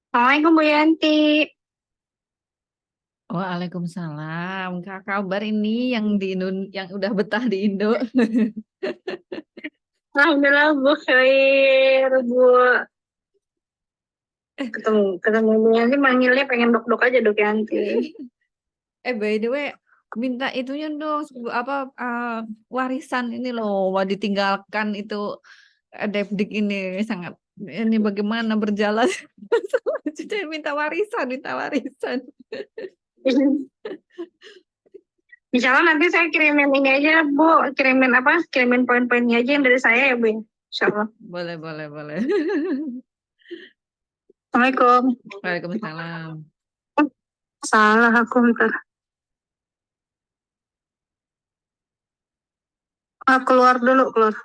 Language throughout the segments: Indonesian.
Assalamualaikum Bu Yanti. Waalaikumsalam. Kak kabar ini yang di yang udah betah di Indo. Alhamdulillah Bu Khair Bu. Ketemu ketemu Bu Yanti manggilnya pengen dok-dok aja Dok Yanti. By the way, minta itunya dong, apa warisan ini loh, mau ditinggalkan itu Depdik ini sangat ini bagaimana berjalan. Jadi minta warisan, minta warisan. Insya Allah nanti saya kirimin ini aja Bu. Kirimin apa? Kirimin poin-poinnya aja yang dari saya ya Bu. Insya Allah. Boleh, boleh, boleh. Assalamualaikum. Waalaikumsalam. Salah aku ntar. Keluar dulu keluar.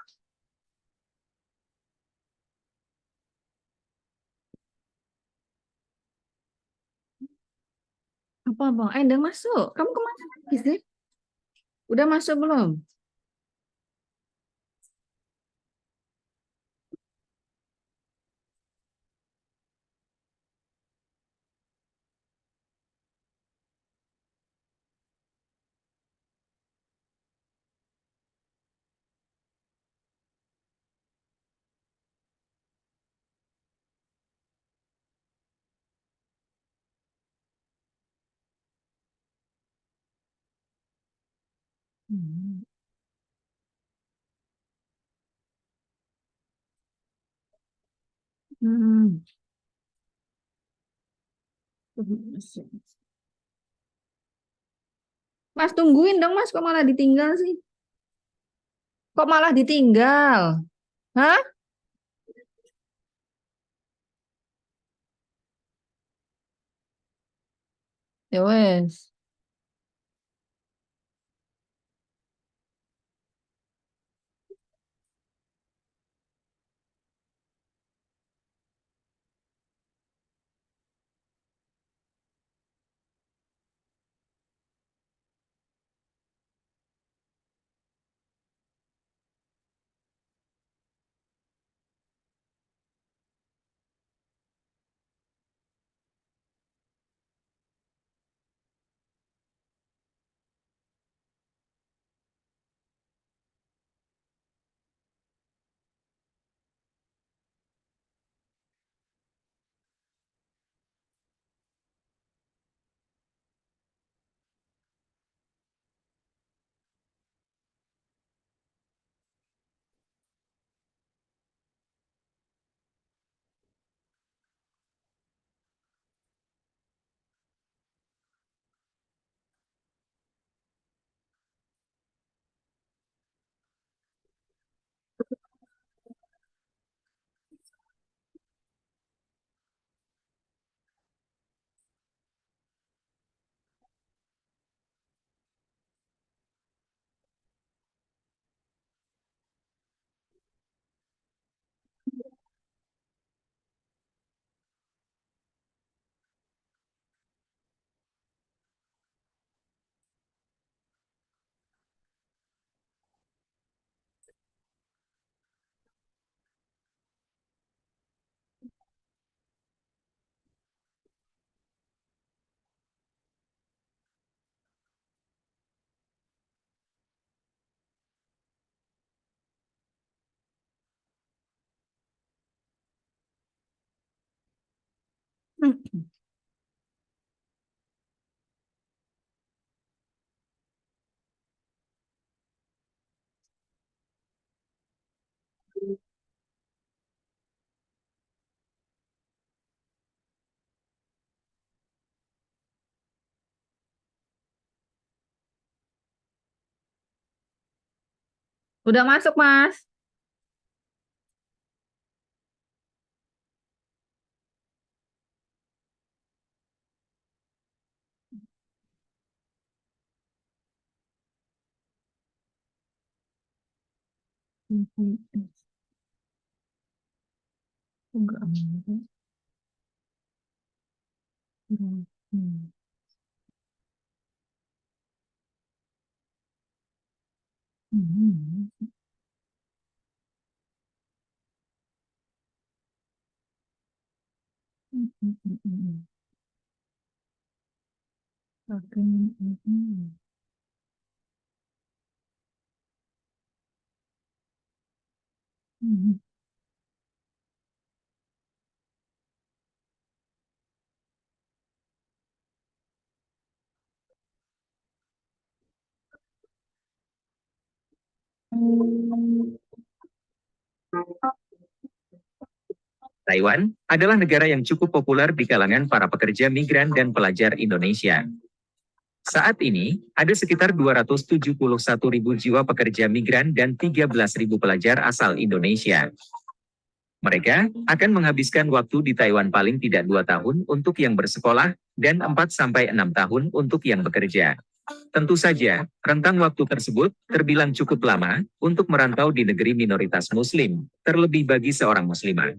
Apa Bang? Udah masuk. Kamu kemana lagi sih? Udah masuk belum? Hmm. Hmm. Mas tungguin dong Mas, kok malah ditinggal sih? Kok malah ditinggal? Hah? Ya wes. Udah masuk, Mas. Enggak. Oke. Taiwan adalah negara yang cukup populer di kalangan para pekerja migran dan pelajar Indonesia. Saat ini, ada sekitar 271.000 jiwa pekerja migran dan 13.000 pelajar asal Indonesia. Mereka akan menghabiskan waktu di Taiwan paling tidak 2 tahun untuk yang bersekolah dan 4-6 tahun untuk yang bekerja. Tentu saja, rentang waktu tersebut terbilang cukup lama untuk merantau di negeri minoritas Muslim, terlebih bagi seorang Muslimah.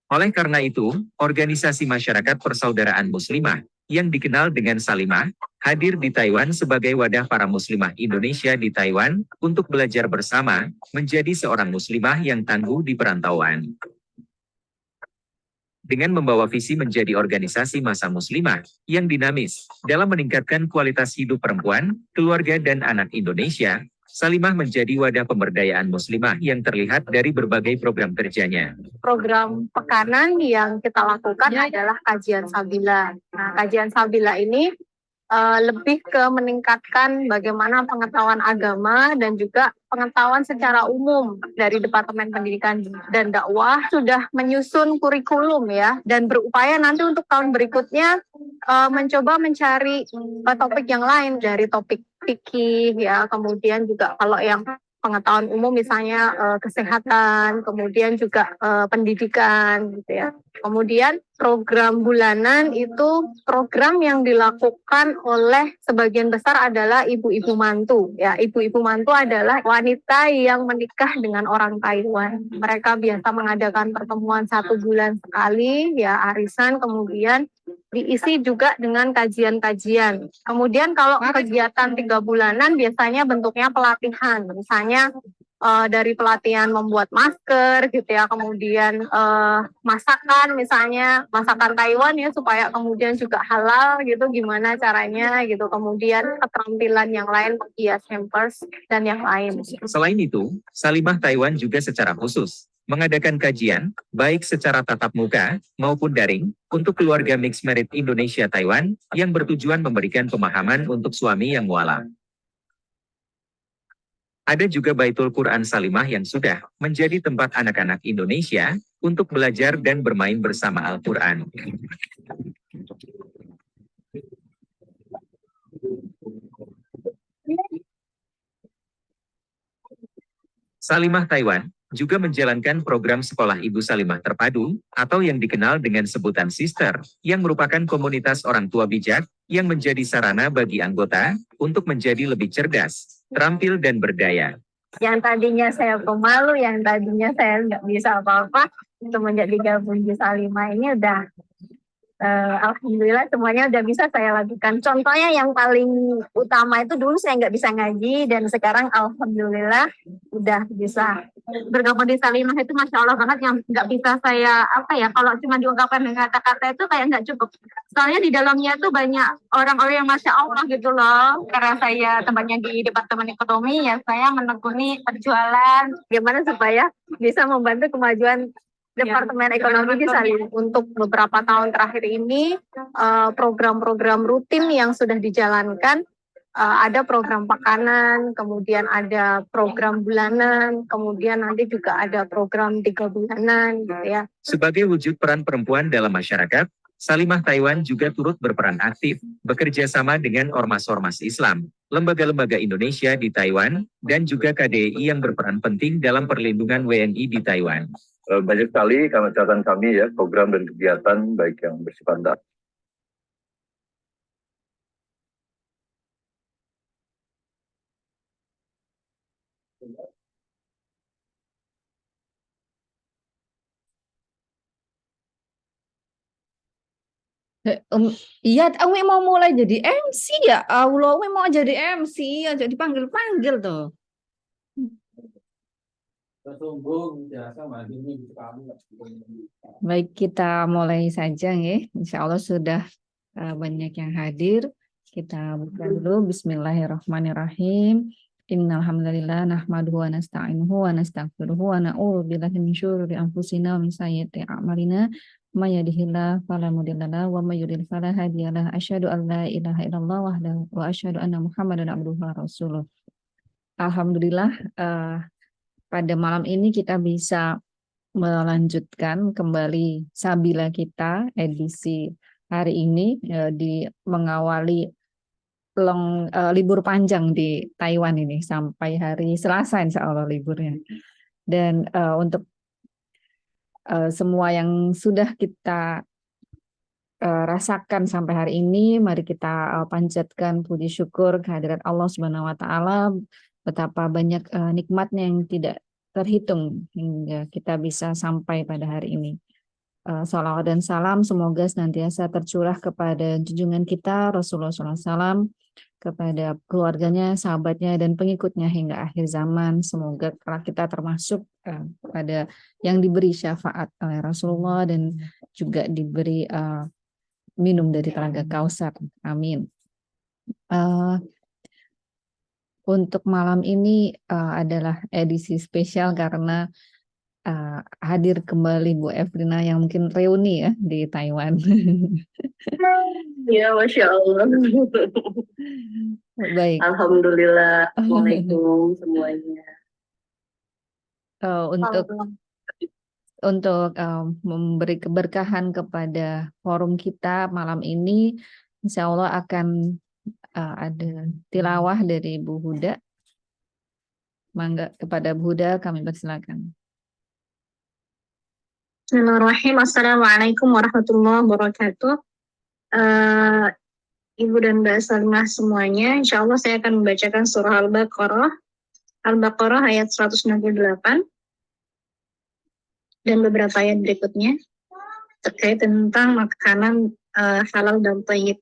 Oleh karena itu, organisasi masyarakat persaudaraan Muslimah yang dikenal dengan Salimah hadir di Taiwan sebagai wadah para Muslimah Indonesia di Taiwan untuk belajar bersama menjadi seorang Muslimah yang tangguh di perantauan. Dengan membawa visi menjadi organisasi massa Muslimah yang dinamis dalam meningkatkan kualitas hidup perempuan, keluarga dan anak Indonesia, Salimah menjadi wadah pemberdayaan Muslimah yang terlihat dari berbagai program kerjanya. Program pekanan yang kita lakukan adalah kajian Sabila. Nah, kajian Sabila ini lebih ke meningkatkan bagaimana pengetahuan agama dan juga pengetahuan secara umum dari Departemen Pendidikan dan Dakwah sudah menyusun kurikulum ya, dan berupaya nanti untuk tahun berikutnya mencoba mencari topik yang lain dari topik fikih ya, kemudian juga kalau yang pengetahuan umum misalnya kesehatan, kemudian juga pendidikan gitu ya. Kemudian program bulanan itu program yang dilakukan oleh sebagian besar adalah ibu-ibu mantu. Ya, ibu-ibu mantu adalah wanita yang menikah dengan orang Taiwan. Mereka biasa mengadakan pertemuan 1 bulan sekali, ya arisan, kemudian diisi juga dengan kajian-kajian. Kemudian kalau kegiatan 3 bulanan biasanya bentuknya pelatihan, misalnya dari pelatihan membuat masker gitu ya, kemudian masakan misalnya masakan Taiwan ya supaya kemudian juga halal gitu, gimana caranya gitu, kemudian keterampilan yang lain menghias hampers dan yang lain. Selain itu, Salimah Taiwan juga secara khusus mengadakan kajian, baik secara tatap muka maupun daring, untuk keluarga mixed married Indonesia Taiwan yang bertujuan memberikan pemahaman untuk suami yang mualaf. Ada juga Baitul Quran Salimah yang sudah menjadi tempat anak-anak Indonesia untuk belajar dan bermain bersama Al-Quran. Salimah Taiwan juga menjalankan program Sekolah Ibu Salimah Terpadu atau yang dikenal dengan sebutan Sister, yang merupakan komunitas orang tua bijak yang menjadi sarana bagi anggota untuk menjadi lebih cerdas, terampil dan berdaya. Yang tadinya saya pemalu, yang tadinya saya nggak bisa apa-apa, semenjak digabung di Salimah ini udah alhamdulillah semuanya udah bisa saya lakukan. Contohnya yang paling utama itu dulu saya nggak bisa ngaji, dan sekarang alhamdulillah udah bisa. Bergabung di Salimah itu masya Allah banget, yang nggak bisa saya kalau cuma diungkapkan dengan kata-kata itu kayak nggak cukup. Soalnya di dalamnya itu banyak orang-orang yang masya Allah gitu loh. Karena saya tempatnya di Departemen Ekonomi ya, saya menekuni penjualan gimana supaya bisa membantu kemajuan Departemen Ekonomi di Salimah. Untuk beberapa tahun terakhir ini program-program rutin yang sudah dijalankan, ada program pekanan, kemudian ada program bulanan, kemudian nanti juga ada program 3 bulanan gitu ya. Sebagai wujud peran perempuan dalam masyarakat, Salimah Taiwan juga turut berperan aktif bekerja sama dengan ormas-ormas Islam, lembaga-lembaga Indonesia di Taiwan, dan juga KDI yang berperan penting dalam perlindungan WNI di Taiwan. Banyak sekali catatan kami ya, program dan kegiatan baik yang bersifat Iya, Umi mau mulai jadi MC ya. Allah, Umi mau jadi MC, aja dipanggil-panggil tuh. Baik, kita mulai saja ya. Insya Allah sudah banyak yang hadir. Kita buka dulu. Bismillahirrahmanirrahim. Innal hamdalillah nahmaduhu wa nasta'inuhu wa nastaghfiruhu wa na'udzu billahi min syururi anfusina wa min sayyiati a'malina. May yahdihillahu fala mudilla lahu wa may yudlil fala hadiya lahu. Asyhadu an la ilaha illallah wahdahu wa asyhadu anna Muhammadan abduhu wa rasuluh. Alhamdulillah, pada malam ini kita bisa melanjutkan kembali Sabila kita edisi hari ini di mengawali libur panjang di Taiwan ini sampai hari Selasa insya Allah liburnya. Dan untuk semua yang sudah kita rasakan sampai hari ini, mari kita panjatkan puji syukur kehadirat Allah Subhanahu wa taala, betapa banyak nikmatnya yang tidak terhitung hingga kita bisa sampai pada hari ini. Salawat dan salam semoga senantiasa tercurah kepada junjungan kita Rasulullah SAW, kepada keluarganya, sahabatnya, dan pengikutnya hingga akhir zaman. Semoga kita termasuk pada yang diberi syafaat oleh Rasulullah dan juga diberi minum dari telaga Kausar. Amin. Untuk malam ini adalah edisi spesial karena hadir kembali Bu Evelina yang mungkin reuni ya di Taiwan. Ya, Masya Allah. Baik. Alhamdulillah. Assalamualaikum semuanya. Untuk memberi keberkahan kepada forum kita malam ini, insya Allah akan ada tilawah dari Bu Huda. Mangga kepada Bu Huda kami persilakan. Bismillahirrahmanirrahim. Assalamualaikum warahmatullahi wabarakatuh. Ibu dan Mbak Salimah semuanya, insya Allah saya akan membacakan surah Al-Baqarah. Al-Baqarah ayat 168 dan beberapa ayat berikutnya terkait tentang makanan halal dan thayyib.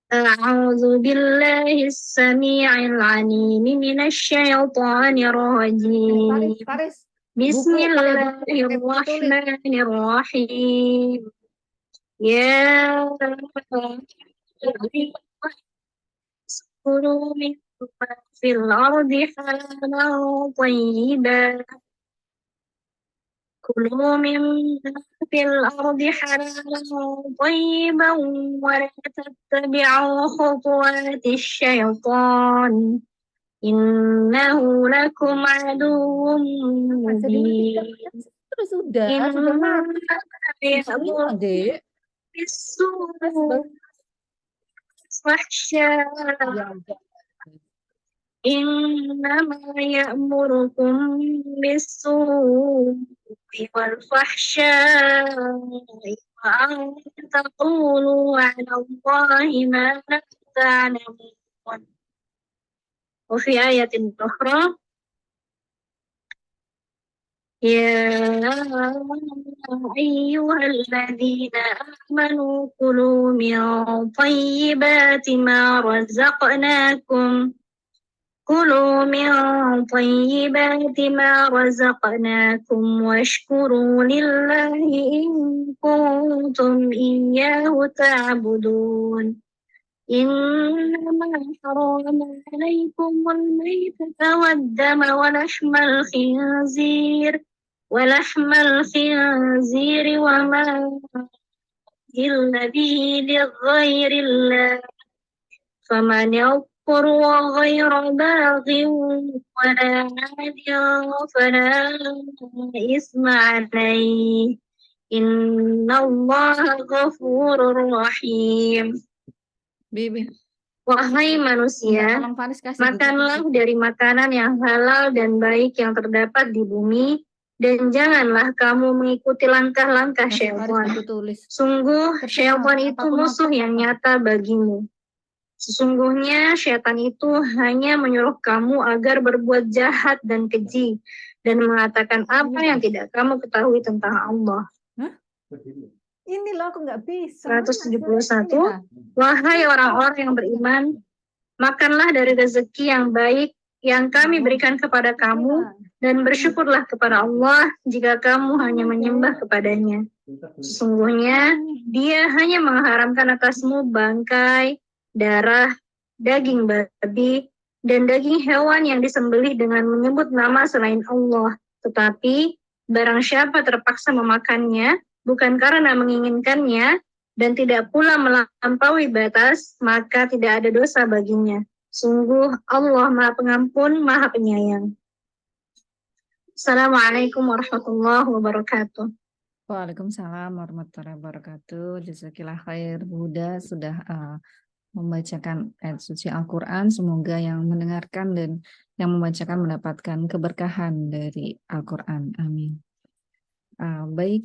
A'udzu billahi as-sami'il 'alim minasy syaithanir rajim. Bismillahirrahmanirrahim. Ya kulu min fil ardi halalan thayyiban. Kulu min fil ardi halalan thayyiban wa la tattabi'u khutuwatis syaitan. Innahu lakum aduwwun mubin. Sudah Dek. Innama ya'murukum bis-su'i wal fahsya'i wa an taqulu 'ala Allahi ma la ta'lamun. Wa fi ayatin ukhra يا أيها الذين آمنوا كلوا من طيبات ما رزقناكم واشكروا لله إن كنتم إياه تعبدون إنما حرم عليكم الميتة والدم ولحم الخنزير وما أهل به لغير الله فمن يضطر غير باغ ولا عاد فلا إثم عليه إن الله غفور رحيم. Bibi. Wahai manusia, makanlah dari makanan yang halal dan baik yang terdapat di bumi, dan janganlah kamu mengikuti langkah-langkah syaitan. Sungguh, syaitan itu musuh yang nyata bagimu. Sesungguhnya syaitan itu hanya menyuruh kamu agar berbuat jahat dan keji, dan mengatakan apa yang tidak kamu ketahui tentang Allah. Ini loh aku nggak bisa. 171. Wahai orang-orang yang beriman, makanlah dari rezeki yang baik yang kami berikan kepada kamu, Dan bersyukurlah kepada Allah jika kamu hanya menyembah kepadanya. Sesungguhnya Dia hanya mengharamkan atasmu bangkai, darah, daging babi, dan daging hewan yang disembelih dengan menyebut nama selain Allah. Tetapi barang siapa terpaksa memakannya, bukan karena menginginkannya, dan tidak pula melampaui batas, maka tidak ada dosa baginya. Sungguh Allah Maha Pengampun, Maha Penyayang. Assalamualaikum warahmatullahi wabarakatuh. Waalaikumsalam warahmatullahi wabarakatuh. Jazakillah khair Buddha sudah membacakan ayat suci Al-Quran. Semoga yang mendengarkan dan yang membacakan mendapatkan keberkahan dari Al-Quran. Amin. Baik,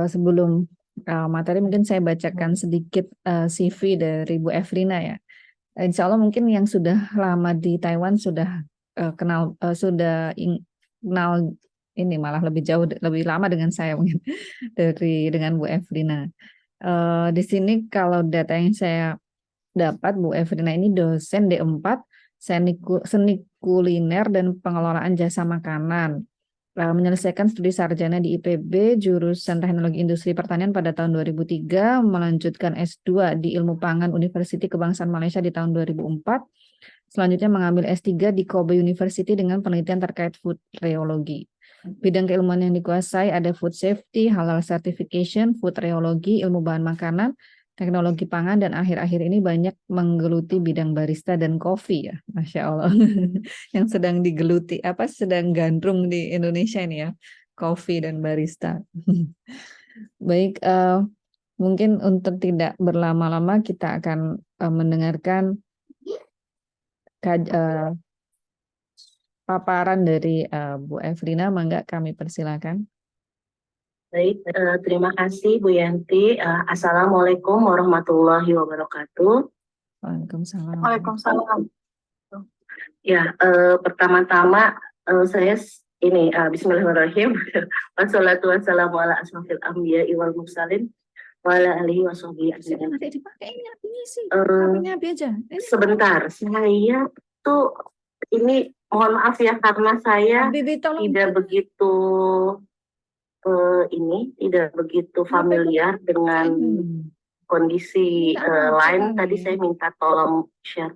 sebelum materi mungkin saya bacakan sedikit CV dari Bu Efrina ya. Insya Allah mungkin yang sudah lama di Taiwan sudah kenal ini malah lebih jauh, lebih lama dengan saya mungkin dengan Bu Efrina. Di sini kalau data yang saya dapat, Bu Efrina ini dosen D4 seni kuliner dan pengelolaan jasa makanan. Menyelesaikan studi sarjana di IPB jurusan Teknologi Industri Pertanian pada tahun 2003, melanjutkan S2 di Ilmu Pangan University Kebangsaan Malaysia di tahun 2004. Selanjutnya mengambil S3 di Kobe University dengan penelitian terkait food rheology. Bidang keilmuan yang dikuasai ada food safety, halal certification, food rheology, ilmu bahan makanan, teknologi pangan, dan akhir-akhir ini banyak menggeluti bidang barista dan kopi ya, Masya Allah. Yang sedang digeluti, sedang gandrung di Indonesia ini ya, kopi dan barista. Baik, mungkin untuk tidak berlama-lama kita akan mendengarkan paparan dari Bu Efrina. Mangga kami persilakan. Baik, terima kasih Bu Yanti. Assalamualaikum warahmatullahi wabarakatuh. Waalaikumsalam. Waalaikumsalam. Ya, pertama-tama saya ini Bismillahirrahmanirrahim. Wassalatu wassalamu ala asrofil anbiya'i wal mursalin wa ala alihi wa sahbihi ajma'in. Dipakai ini apinya sih. Apinya api aja. Sebentar, saya tuh ini mohon maaf ya karena saya tidak begitu tidak begitu familiar dengan kondisi lain. Tadi saya minta tolong share.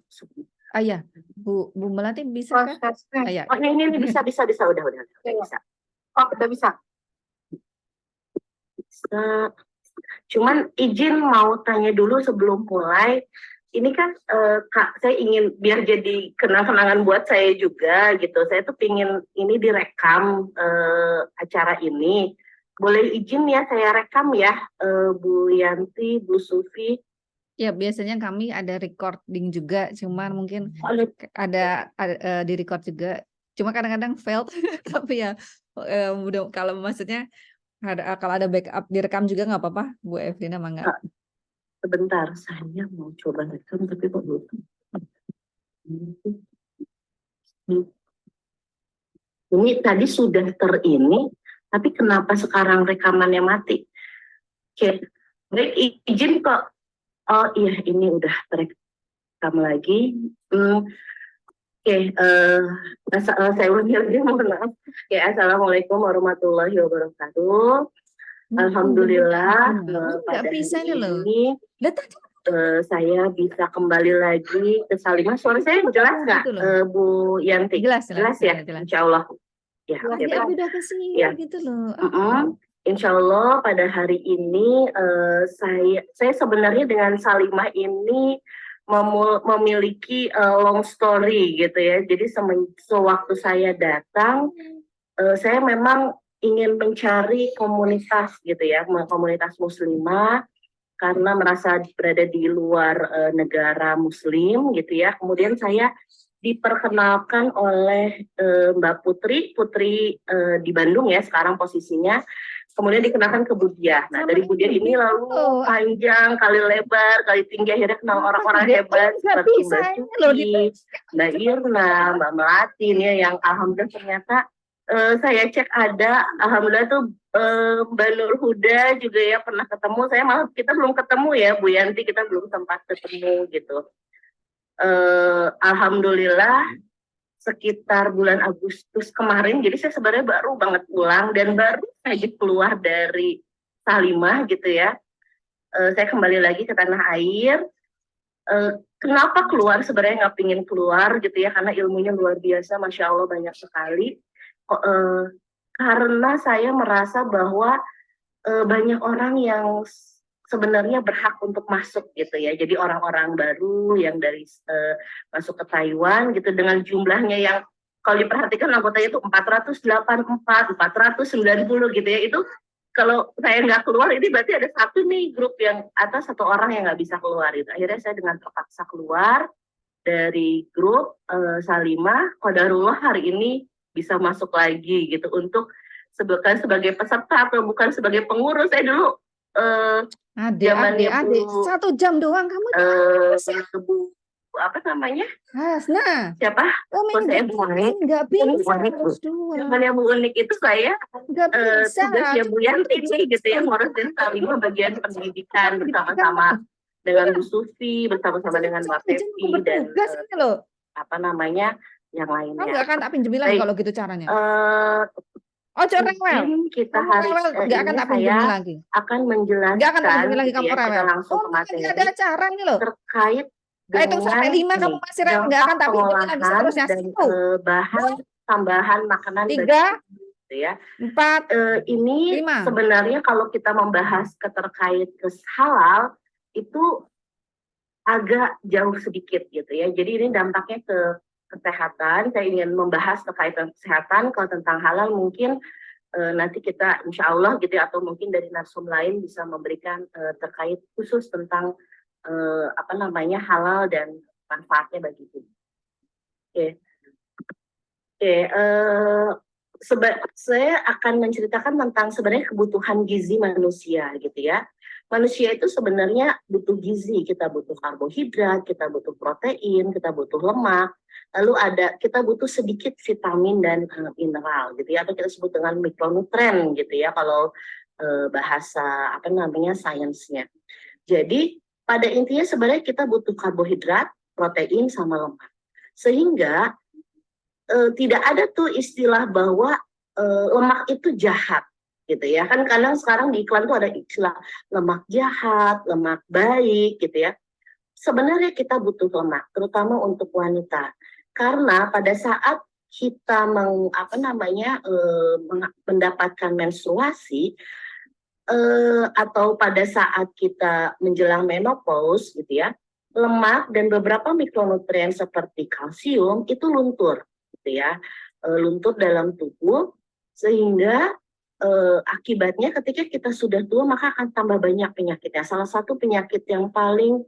Ya, Bu Melati bisa kan? Ya. Oh ini bisa udah bisa. Oh udah bisa. Cuman izin mau tanya dulu sebelum mulai. Ini kan Kak, saya ingin biar jadi kenang-kenangan buat saya juga gitu. Saya tuh pingin ini direkam acara ini. Boleh izin ya saya rekam ya, Bu Yanti, Bu Sufi. Ya, biasanya kami ada recording juga, cuman mungkin ada di record juga. Cuma kadang-kadang failed, tapi ya kalau maksudnya kalau ada backup direkam juga nggak apa-apa, Bu Efrina mangga. Sebentar, saya mau coba rekam tapi kok belum. Ini tadi sudah tapi kenapa sekarang rekamannya mati? Oke, baik, izin kok. Oh iya, ini udah terekam lagi. Oke, saya ulangi lagi, mohon maaf. Oke, assalamualaikum warahmatullahi wabarakatuh. Alhamdulillah pada hari ini saya bisa kembali lagi ke Salimah. Suara saya jelas nggak, Bu Yanti? Jelas ya, jelas. Insya Allah. Ya, udah kesini ya. Gitu loh. Insya Allah pada hari ini saya sebenarnya dengan Salimah ini memiliki long story gitu ya. Jadi sewaktu saya datang, saya memang ingin mencari komunitas gitu ya, komunitas muslimah, karena merasa berada di luar negara muslim gitu ya. Kemudian saya diperkenalkan oleh Mbak Putri di Bandung ya sekarang posisinya. Kemudian dikenalkan ke Budia. Nah dari Budia ini lalu panjang, kali lebar, kali tinggi, akhirnya kenal orang-orang hebat seperti Mbak Suci, Mbak Irna, Mbak Melati ya, yang alhamdulillah ternyata saya cek ada, alhamdulillah tuh Mbak Nur Huda juga ya pernah ketemu. Saya malah kita belum ketemu ya Bu Yanti, kita belum sempat ketemu gitu. Alhamdulillah sekitar bulan Agustus kemarin. Jadi saya sebenarnya baru banget pulang dan baru saja keluar dari Salimah gitu ya. Saya kembali lagi ke tanah air. Kenapa keluar? Sebenarnya nggak pingin keluar gitu ya, karena ilmunya luar biasa, Masya Allah banyak sekali. Karena saya merasa bahwa banyak orang yang sebenarnya berhak untuk masuk gitu ya. Jadi orang-orang baru yang dari masuk ke Taiwan gitu dengan jumlahnya yang kalau diperhatikan anggotanya itu 484, 490 gitu ya. Itu kalau saya nggak keluar ini berarti ada satu nih grup yang atau satu orang yang nggak bisa keluar gitu. Akhirnya saya dengan terpaksa keluar dari grup Salimah. Qadarullah hari ini bisa masuk lagi gitu untuk bukan sebagai peserta atau bukan sebagai pengurus. Saya dulu Adik, 1 jam doang kamu apa namanya? Hasna. Siapa? Saya Bu Unik. Nggak bisa. Zamannya Bu Unik itu saya tugasnya Bu Yanti nih gitu ya, ngurusin Salimah bagian pendidikan bersama-sama dengan Bu Sufi, bersama-sama dengan Mbak Pepi dan apa namanya yang lainnya. Kamu nggak akan tak pinjemin lagi kalau gitu caranya? Mungkin kita hari nggak akan tak pinjemin lagi. Akan menjelaskan. Nggak akan tak pinjemin lagi kamu kita rewel. langsung ke materi. Ada acara nih loh. Terkait itu sampai 5 kamu masih rewel, nggak akan tak pinjemin lagi seterusnya. Dan bahan tambahan makanan 3, gitu ya. 4, ini 5. Sebenarnya kalau kita membahas terkait halal itu agak jauh sedikit gitu ya. Jadi ini dampaknya ke kesehatan. Saya ingin membahas terkait kesehatan. Kalau tentang halal mungkin nanti kita insya Allah gitu ya, atau mungkin dari narsum lain bisa memberikan terkait khusus tentang apa namanya halal dan manfaatnya bagi tubuh. Saya akan menceritakan tentang sebenarnya kebutuhan gizi manusia gitu ya. Manusia itu sebenarnya butuh gizi, kita butuh karbohidrat, kita butuh protein, kita butuh lemak, lalu kita butuh sedikit vitamin dan mineral gitu ya, atau kita sebut dengan mikronutrien gitu ya kalau bahasa apa namanya sainsnya. Jadi pada intinya sebenarnya kita butuh karbohidrat, protein sama lemak. Sehingga tidak ada tuh istilah bahwa lemak itu jahat. Gitu ya, kan kadang sekarang di iklan tuh ada istilah lemak jahat, lemak baik gitu ya. Sebenarnya kita butuh lemak, terutama untuk wanita, karena pada saat kita mendapatkan menstruasi atau pada saat kita menjelang menopause gitu ya, lemak dan beberapa mikronutrien seperti kalsium itu luntur, gitu ya, luntur dalam tubuh sehingga akibatnya ketika kita sudah tua maka akan tambah banyak penyakitnya. Salah satu penyakit yang paling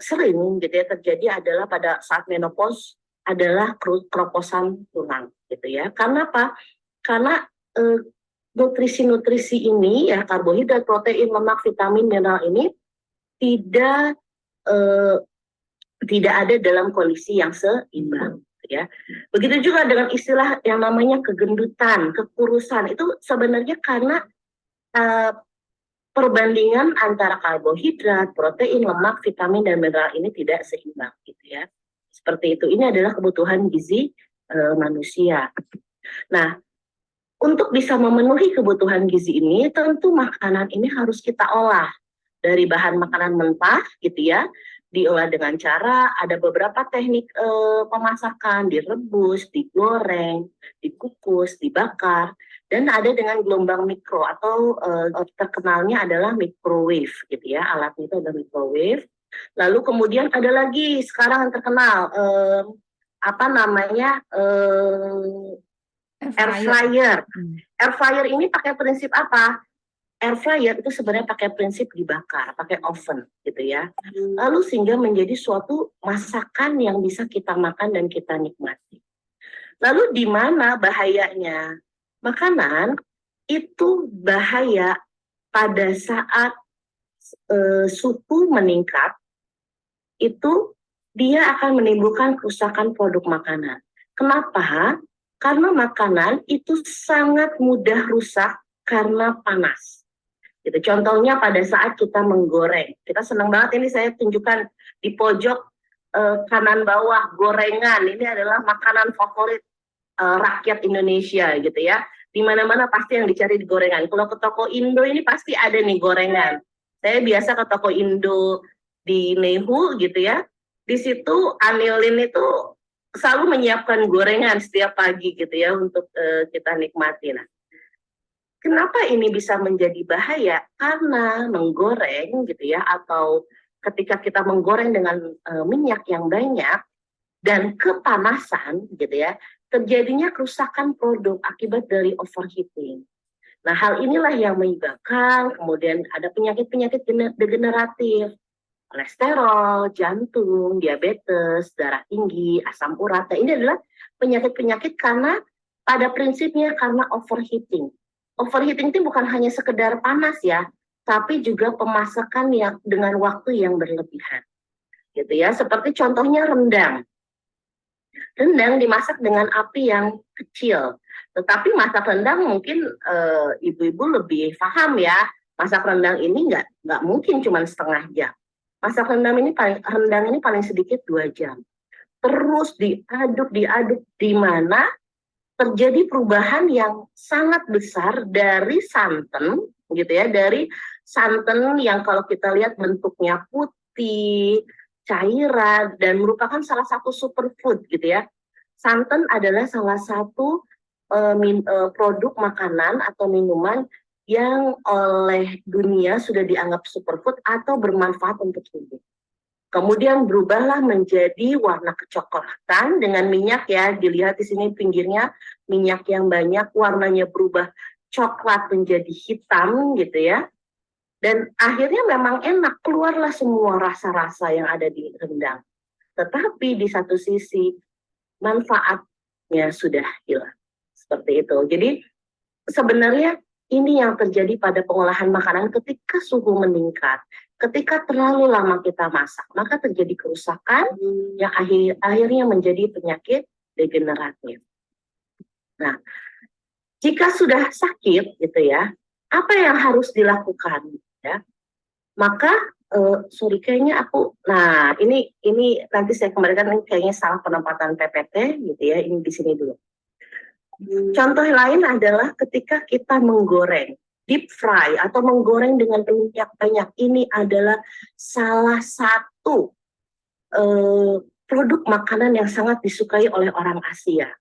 sering gitu ya terjadi adalah pada saat menopause adalah keroposan tulang gitu ya. Karena apa? Karena nutrisi-nutrisi ini ya, karbohidrat, protein, lemak, vitamin, mineral ini tidak ada dalam kondisi yang seimbang. Ya. Begitu juga dengan istilah yang namanya kegendutan, kekurusan, itu sebenarnya karena perbandingan antara karbohidrat, protein, lemak, vitamin, dan mineral ini tidak seimbang gitu ya. Seperti itu. Ini adalah kebutuhan gizi manusia. Nah, untuk bisa memenuhi kebutuhan gizi ini, tentu makanan ini harus kita olah dari bahan makanan mentah gitu ya. Diolah dengan cara ada beberapa teknik pemasakan, direbus, digoreng, dikukus, dibakar, dan ada dengan gelombang mikro atau terkenalnya adalah microwave gitu ya, alatnya itu ada microwave. Lalu kemudian ada lagi sekarang yang terkenal air fryer. Air fryer ini pakai prinsip apa? Air fryer itu sebenarnya pakai prinsip dibakar, pakai oven gitu ya. Lalu sehingga menjadi suatu masakan yang bisa kita makan dan kita nikmati. Lalu di mana bahayanya? Makanan itu bahaya pada saat suhu meningkat, itu dia akan menimbulkan kerusakan produk makanan. Kenapa? Karena makanan itu sangat mudah rusak karena panas. Gitu. Contohnya pada saat kita menggoreng, kita senang banget ini saya tunjukkan di pojok kanan bawah gorengan, ini adalah makanan favorit rakyat Indonesia gitu ya. Di mana-mana pasti yang dicari di gorengan. Kalau ke toko Indo ini pasti ada nih gorengan. Saya biasa ke toko Indo di Nehu gitu ya. Di situ Anilin itu selalu menyiapkan gorengan setiap pagi gitu ya untuk kita nikmati. Nah, kenapa ini bisa menjadi bahaya? Karena menggoreng gitu ya, atau ketika kita menggoreng dengan minyak yang banyak dan kepanasan gitu ya, terjadinya kerusakan produk akibat dari overheating. Nah, hal inilah yang menyebabkan kemudian ada penyakit-penyakit degeneratif, kolesterol, jantung, diabetes, darah tinggi, asam urat. Nah, ini adalah penyakit-penyakit karena pada prinsipnya karena overheating. Overheating itu bukan hanya sekedar panas ya, tapi juga pemasakan yang dengan waktu yang berlebihan. Gitu ya, seperti contohnya rendang. Rendang dimasak dengan api yang kecil. Tetapi masak rendang mungkin ibu-ibu lebih paham ya. Masak rendang ini nggak mungkin cuma setengah jam. Masak rendang ini paling sedikit 2 jam. Terus diaduk di mana terjadi perubahan yang sangat besar dari santan gitu ya, dari santan yang kalau kita lihat bentuknya putih, cairan, dan merupakan salah satu superfood gitu ya. Santan adalah salah satu produk makanan atau minuman yang oleh dunia sudah dianggap superfood atau bermanfaat untuk tubuh. Kemudian berubahlah menjadi warna kecoklatan dengan minyak ya, dilihat di sini pinggirnya minyak yang banyak, warnanya berubah coklat menjadi hitam gitu ya. Dan akhirnya memang enak, keluarlah semua rasa-rasa yang ada di rendang. Tetapi di satu sisi manfaatnya sudah hilang. Seperti itu. Jadi sebenarnya ini yang terjadi pada pengolahan makanan ketika suhu meningkat. Ketika terlalu lama kita masak, maka terjadi kerusakan yang akhirnya menjadi penyakit degeneratif. Nah, jika sudah sakit gitu ya, apa yang harus dilakukan ya? Maka kayaknya ini nanti saya kembalikan, ini kayaknya salah penempatan PPT gitu ya, ini di sini dulu. Contoh lain adalah ketika kita menggoreng, deep fry atau menggoreng dengan minyak banyak. Ini adalah salah satu produk makanan yang sangat disukai oleh orang Asia.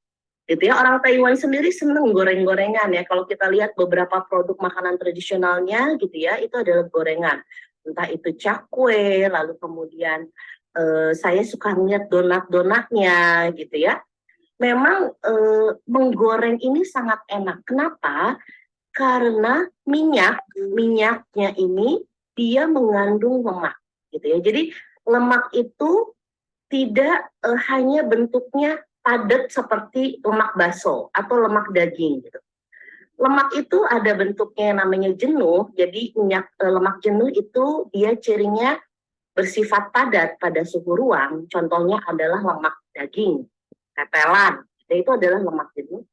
Gitu ya, orang Taiwan sendiri senang goreng-gorengan ya. Kalau kita lihat beberapa produk makanan tradisionalnya gitu ya, itu adalah gorengan. Entah itu cakwe, lalu kemudian saya suka melihat donat-donatnya gitu ya. Memang menggoreng ini sangat enak. Kenapa? Karena minyaknya ini dia mengandung lemak, gitu ya. Jadi lemak itu tidak hanya bentuknya padat seperti lemak bakso atau lemak daging, gitu. Lemak itu ada bentuknya yang namanya jenuh. Jadi lemak jenuh itu dia cirinya bersifat padat pada suhu ruang. Contohnya adalah lemak daging, tetelan, itu adalah lemak jenuh.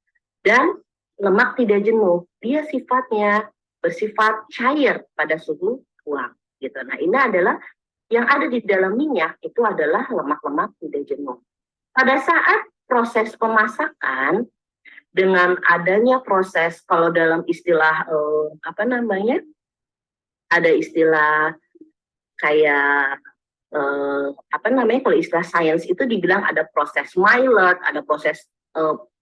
Dan lemak tidak jenuh, dia sifatnya bersifat cair pada suhu ruang gitu. Nah, ini adalah yang ada di dalam minyak, itu adalah lemak-lemak tidak jenuh. Pada saat proses pemasakan, dengan adanya proses, kalau dalam istilah ada istilah kayak kalau istilah sains itu dibilang ada proses Maillard, ada proses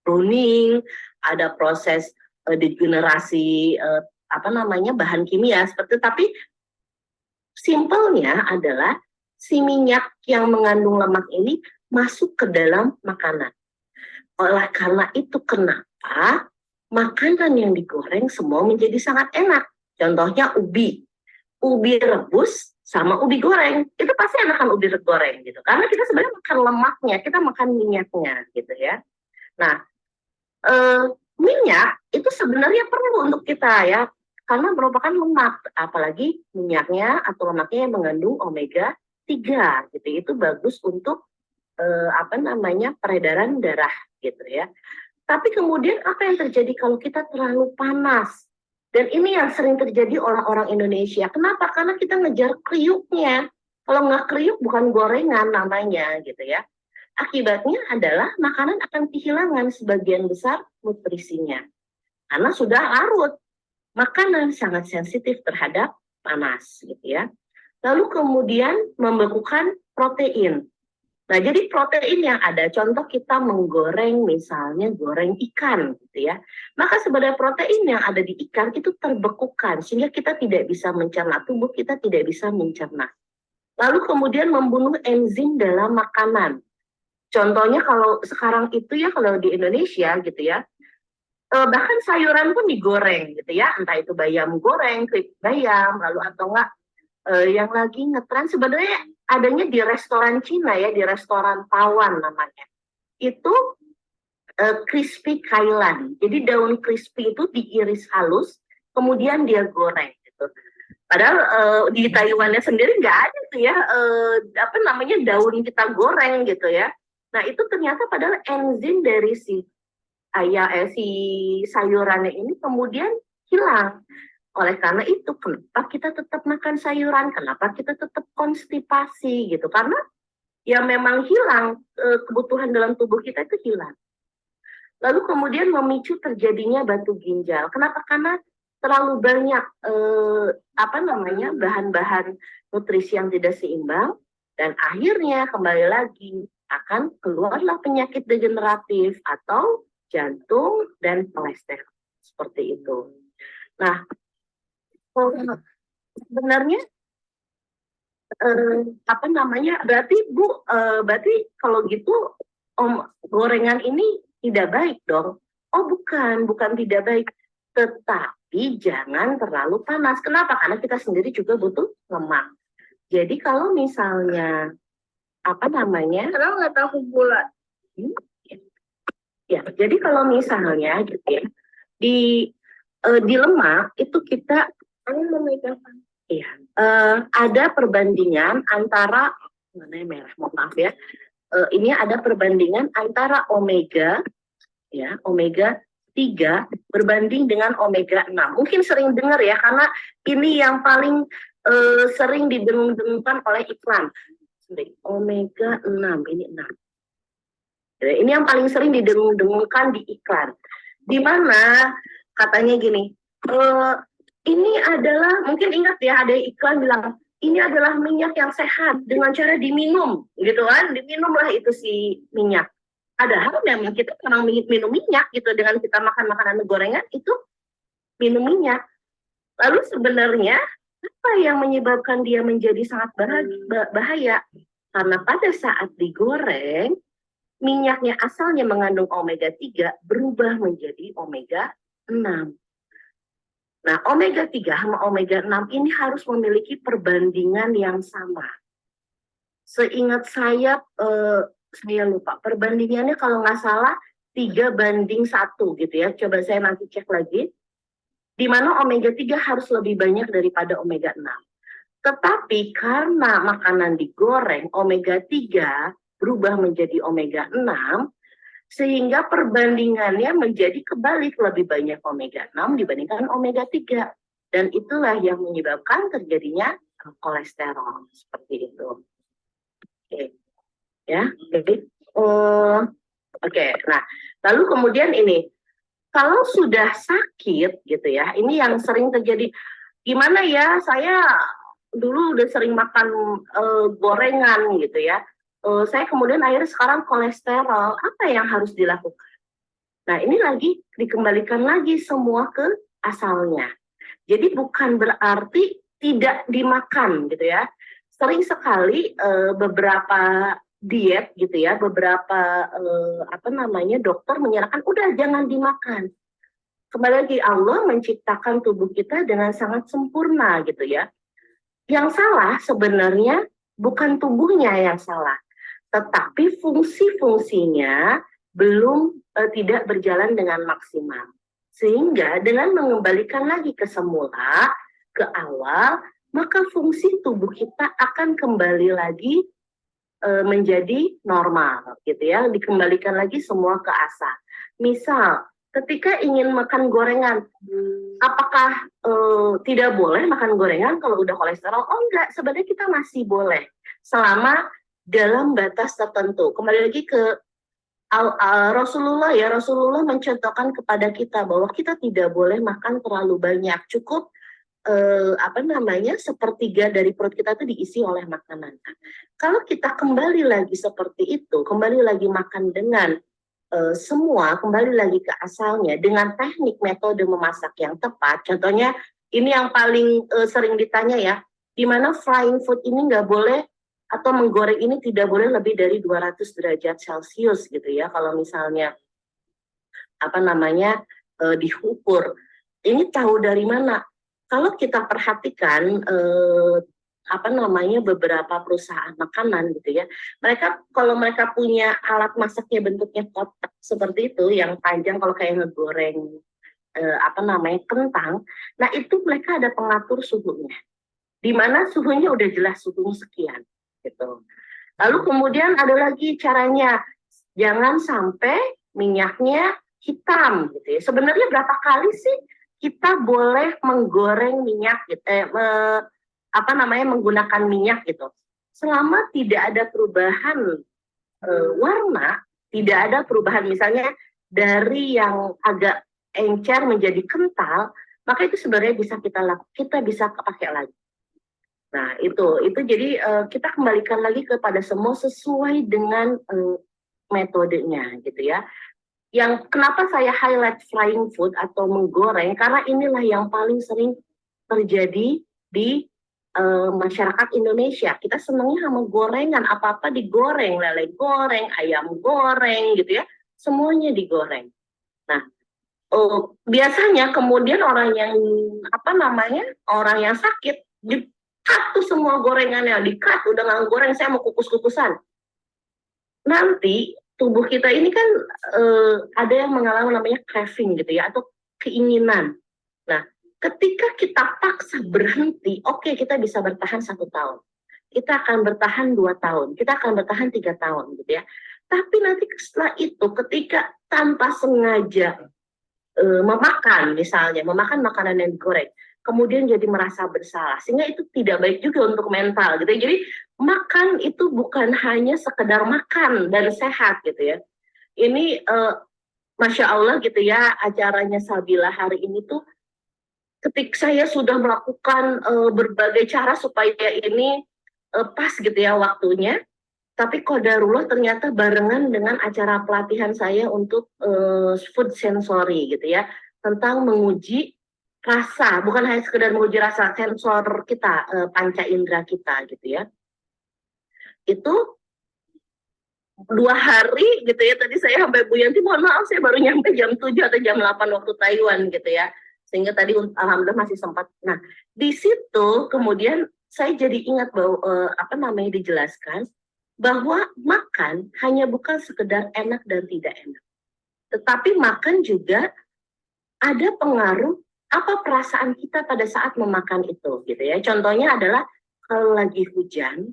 pruning, ada proses degenerasi bahan kimia seperti. Tapi simpelnya adalah si minyak yang mengandung lemak ini masuk ke dalam makanan. Oleh karena itu kenapa makanan yang digoreng semua menjadi sangat enak. Contohnya ubi rebus sama ubi goreng, itu pasti enakan ubi goreng gitu. Karena kita sebenarnya makan lemaknya, kita makan minyaknya gitu ya. Nah, minyak itu sebenarnya perlu untuk kita ya, karena merupakan lemak, apalagi minyaknya atau lemaknya yang mengandung omega 3 gitu. Itu bagus untuk peredaran darah gitu ya. Tapi kemudian apa yang terjadi kalau kita terlalu panas? Dan ini yang sering terjadi oleh orang Indonesia. Kenapa? Karena kita ngejar kriuknya. Kalau nggak kriuk bukan gorengan namanya gitu ya. Akibatnya adalah makanan akan kehilangan sebagian besar nutrisinya karena sudah larut. Makanan sangat sensitif terhadap panas gitu ya. Lalu kemudian membekukan protein. Nah, jadi protein yang ada, contoh kita menggoreng misalnya goreng ikan gitu ya. Maka sebenarnya protein yang ada di ikan itu terbekukan sehingga kita tidak bisa mencerna, tubuh kita tidak bisa mencerna. Lalu kemudian membunuh enzim dalam makanan. Contohnya kalau sekarang itu ya, kalau di Indonesia gitu ya, bahkan sayuran pun digoreng gitu ya, entah itu bayam goreng, keripik bayam, lalu atau enggak yang lagi ngetren sebenarnya adanya di restoran Cina ya, di restoran Taiwan namanya. Itu crispy kailan. Jadi daun crispy itu diiris halus, kemudian dia goreng gitu. Padahal di Taiwannya sendiri nggak ada tuh ya apa namanya daun kita goreng gitu ya. Nah itu ternyata padahal enzim dari si sayurannya ini kemudian hilang. Oleh karena itu kenapa kita tetap makan sayuran, kenapa kita tetap konstipasi gitu, karena ya memang hilang kebutuhan dalam tubuh kita itu hilang. Lalu kemudian memicu terjadinya batu ginjal. Kenapa? Karena terlalu banyak bahan-bahan nutrisi yang tidak seimbang, dan akhirnya kembali lagi akan keluarlah penyakit degeneratif atau jantung dan kolesterol seperti itu. Nah, sebenarnya berarti Bu, berarti kalau gitu gorengan ini tidak baik dong? Oh bukan tidak baik, tetapi jangan terlalu panas. Kenapa? Karena kita sendiri juga butuh lemak. Jadi kalau misalnya Kalau nggak tahu bulat. Ya, jadi kalau misalnya gitu ya, di lemak itu kita iya, ada perbandingan antara ini ada perbandingan antara omega 3 berbanding dengan omega 6. Mungkin sering dengar ya, karena ini yang paling sering didengung-dengungkan oleh iklan. Omega 6, ini 6. Ini yang paling sering didengung-dengungkan di iklan. Di mana katanya gini, ini adalah, mungkin ingat ya ada iklan bilang, ini adalah minyak yang sehat dengan cara diminum, gitu kan? Diminumlah itu si minyak. Padahal memang kita memang minum minyak gitu, dengan kita makan makanan gorengan itu minum minyak. Lalu sebenarnya apa yang menyebabkan dia menjadi sangat bahaya? Karena pada saat digoreng, minyaknya asalnya mengandung omega 3 berubah menjadi omega 6. Nah, omega 3 sama omega 6 ini harus memiliki perbandingan yang sama. Seingat saya lupa, perbandingannya kalau nggak salah 3:1 gitu ya. Coba saya nanti cek lagi. Di mana omega 3 harus lebih banyak daripada omega 6. Tetapi karena makanan digoreng, omega 3 berubah menjadi omega 6, sehingga perbandingannya menjadi kebalik, lebih banyak omega 6 dibandingkan omega 3. Dan itulah yang menyebabkan terjadinya kolesterol seperti itu. Oke. Ya, jadi oke. Nah, lalu kemudian ini, kalau sudah sakit gitu ya, ini yang sering terjadi. Gimana ya, saya dulu udah sering makan gorengan gitu ya. Saya kemudian akhirnya sekarang kolesterol. Apa yang harus dilakukan? Nah, ini lagi dikembalikan lagi semua ke asalnya. Jadi bukan berarti tidak dimakan gitu ya. Sering sekali beberapa diet gitu ya, beberapa dokter menyarankan udah jangan dimakan. Kembali lagi, Allah menciptakan tubuh kita dengan sangat sempurna gitu ya. Yang salah sebenarnya bukan tubuhnya yang salah, tetapi fungsi-fungsinya belum tidak berjalan dengan maksimal. Sehingga dengan mengembalikan lagi ke semula, ke awal, maka fungsi tubuh kita akan kembali lagi menjadi normal gitu ya, dikembalikan lagi semua ke asal. Misal ketika ingin makan gorengan, apakah tidak boleh makan gorengan kalau udah kolesterol? Oh enggak, sebenarnya kita masih boleh. selama dalam batas tertentu. Kembali lagi ke Rasulullah mencontohkan kepada kita bahwa kita tidak boleh makan terlalu banyak, cukup sepertiga dari perut kita itu diisi oleh makanan. Kalau kita kembali lagi seperti itu, kembali lagi makan dengan semua, kembali lagi ke asalnya dengan teknik metode memasak yang tepat. Contohnya ini yang paling sering ditanya ya, di mana frying food ini nggak boleh atau menggoreng ini tidak boleh lebih dari 200 derajat Celcius gitu ya. Kalau misalnya diukur. Ini tahu dari mana? Kalau kita perhatikan beberapa perusahaan makanan gitu ya. Kalau mereka punya alat masaknya bentuknya kotak seperti itu yang panjang kalau kayak ngegoreng kentang. Nah, itu mereka ada pengatur suhunya. Di mana suhunya udah jelas suhunya sekian gitu. Lalu kemudian ada lagi caranya, jangan sampai minyaknya hitam gitu ya. Sebenarnya berapa kali sih kita boleh menggoreng minyak gitu, menggunakan minyak gitu. Selama tidak ada perubahan warna, tidak ada perubahan misalnya dari yang agak encer menjadi kental, maka itu sebenarnya kita bisa pakai lagi. Nah, itu jadi kita kembalikan lagi kepada semua sesuai dengan metodenya gitu ya. Yang kenapa saya highlight frying food atau menggoreng, karena inilah yang paling sering terjadi di masyarakat Indonesia. Kita senangnya sama gorengan, apa-apa digoreng, lele goreng, ayam goreng gitu ya, semuanya digoreng. Nah, biasanya kemudian orang yang sakit di-cut tuh semua gorengannya, di-cut, udah nggak goreng, saya mau kukus-kukusan. Nanti tubuh kita ini kan ada yang mengalami namanya craving gitu ya, atau keinginan. Nah, ketika kita paksa berhenti, oke, kita bisa bertahan 1 tahun. Kita akan bertahan 2 tahun, kita akan bertahan 3 tahun gitu ya. Tapi nanti setelah itu ketika tanpa sengaja memakan makanan yang digoreng, kemudian jadi merasa bersalah, sehingga itu tidak baik juga untuk mental gitu ya. Jadi makan itu bukan hanya sekedar makan dan sehat gitu ya. Ini Masya Allah gitu ya, acaranya Sabila hari ini tuh ketika saya sudah melakukan berbagai cara supaya ini pas gitu ya waktunya, tapi qadarullah ternyata barengan dengan acara pelatihan saya untuk food sensory gitu ya, tentang menguji rasa, bukan hanya sekedar menguji rasa, sensor kita, panca indera kita gitu ya. Itu 2 hari gitu ya, tadi saya sampai Bu Yanti, mohon maaf saya baru nyampe jam 7 atau jam 8 waktu Taiwan gitu ya, sehingga tadi alhamdulillah masih sempat. Nah, di situ kemudian saya jadi ingat bahwa dijelaskan bahwa makan hanya bukan sekedar enak dan tidak enak, tetapi makan juga ada pengaruh apa perasaan kita pada saat memakan itu gitu ya. Contohnya adalah kalau lagi hujan,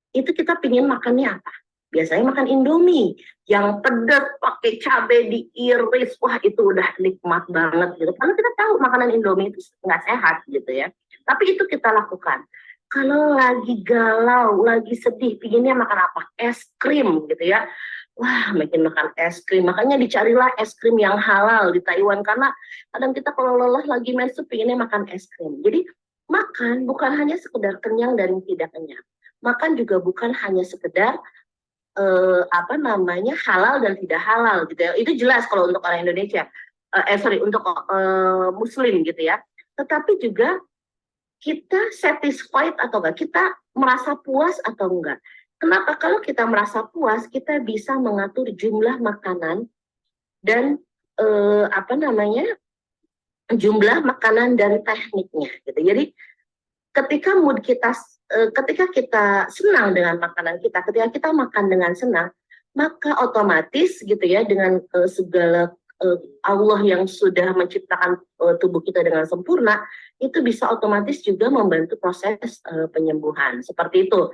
itu kita pingin makannya apa? Biasanya makan Indomie yang pedas pakai cabai diiris, wah itu udah nikmat banget gitu. Karena kita tahu makanan Indomie itu nggak sehat gitu ya. Tapi itu kita lakukan. Kalau lagi galau, lagi sedih, pinginnya makan apa? Es krim gitu ya. Wah, makin makan es krim. Makanya dicarilah es krim yang halal di Taiwan. Karena kadang kita kalau lelah lagi menstruasi pinginnya makan es krim. Jadi makan bukan hanya sekedar kenyang dan tidak kenyang. Makan juga bukan hanya sekedar halal dan tidak halal gitu ya. Itu jelas kalau untuk orang Indonesia. Untuk Muslim gitu ya. Tetapi juga kita satisfied atau enggak, kita merasa puas atau enggak. Kenapa? Kalau kita merasa puas, kita bisa mengatur jumlah makanan dan jumlah makanan dan tekniknya gitu. Jadi ketika mood kita, ketika kita senang dengan makanan kita, ketika kita makan dengan senang, maka otomatis gitu ya, dengan segala Allah yang sudah menciptakan tubuh kita dengan sempurna, itu bisa otomatis juga membantu proses penyembuhan. Seperti itu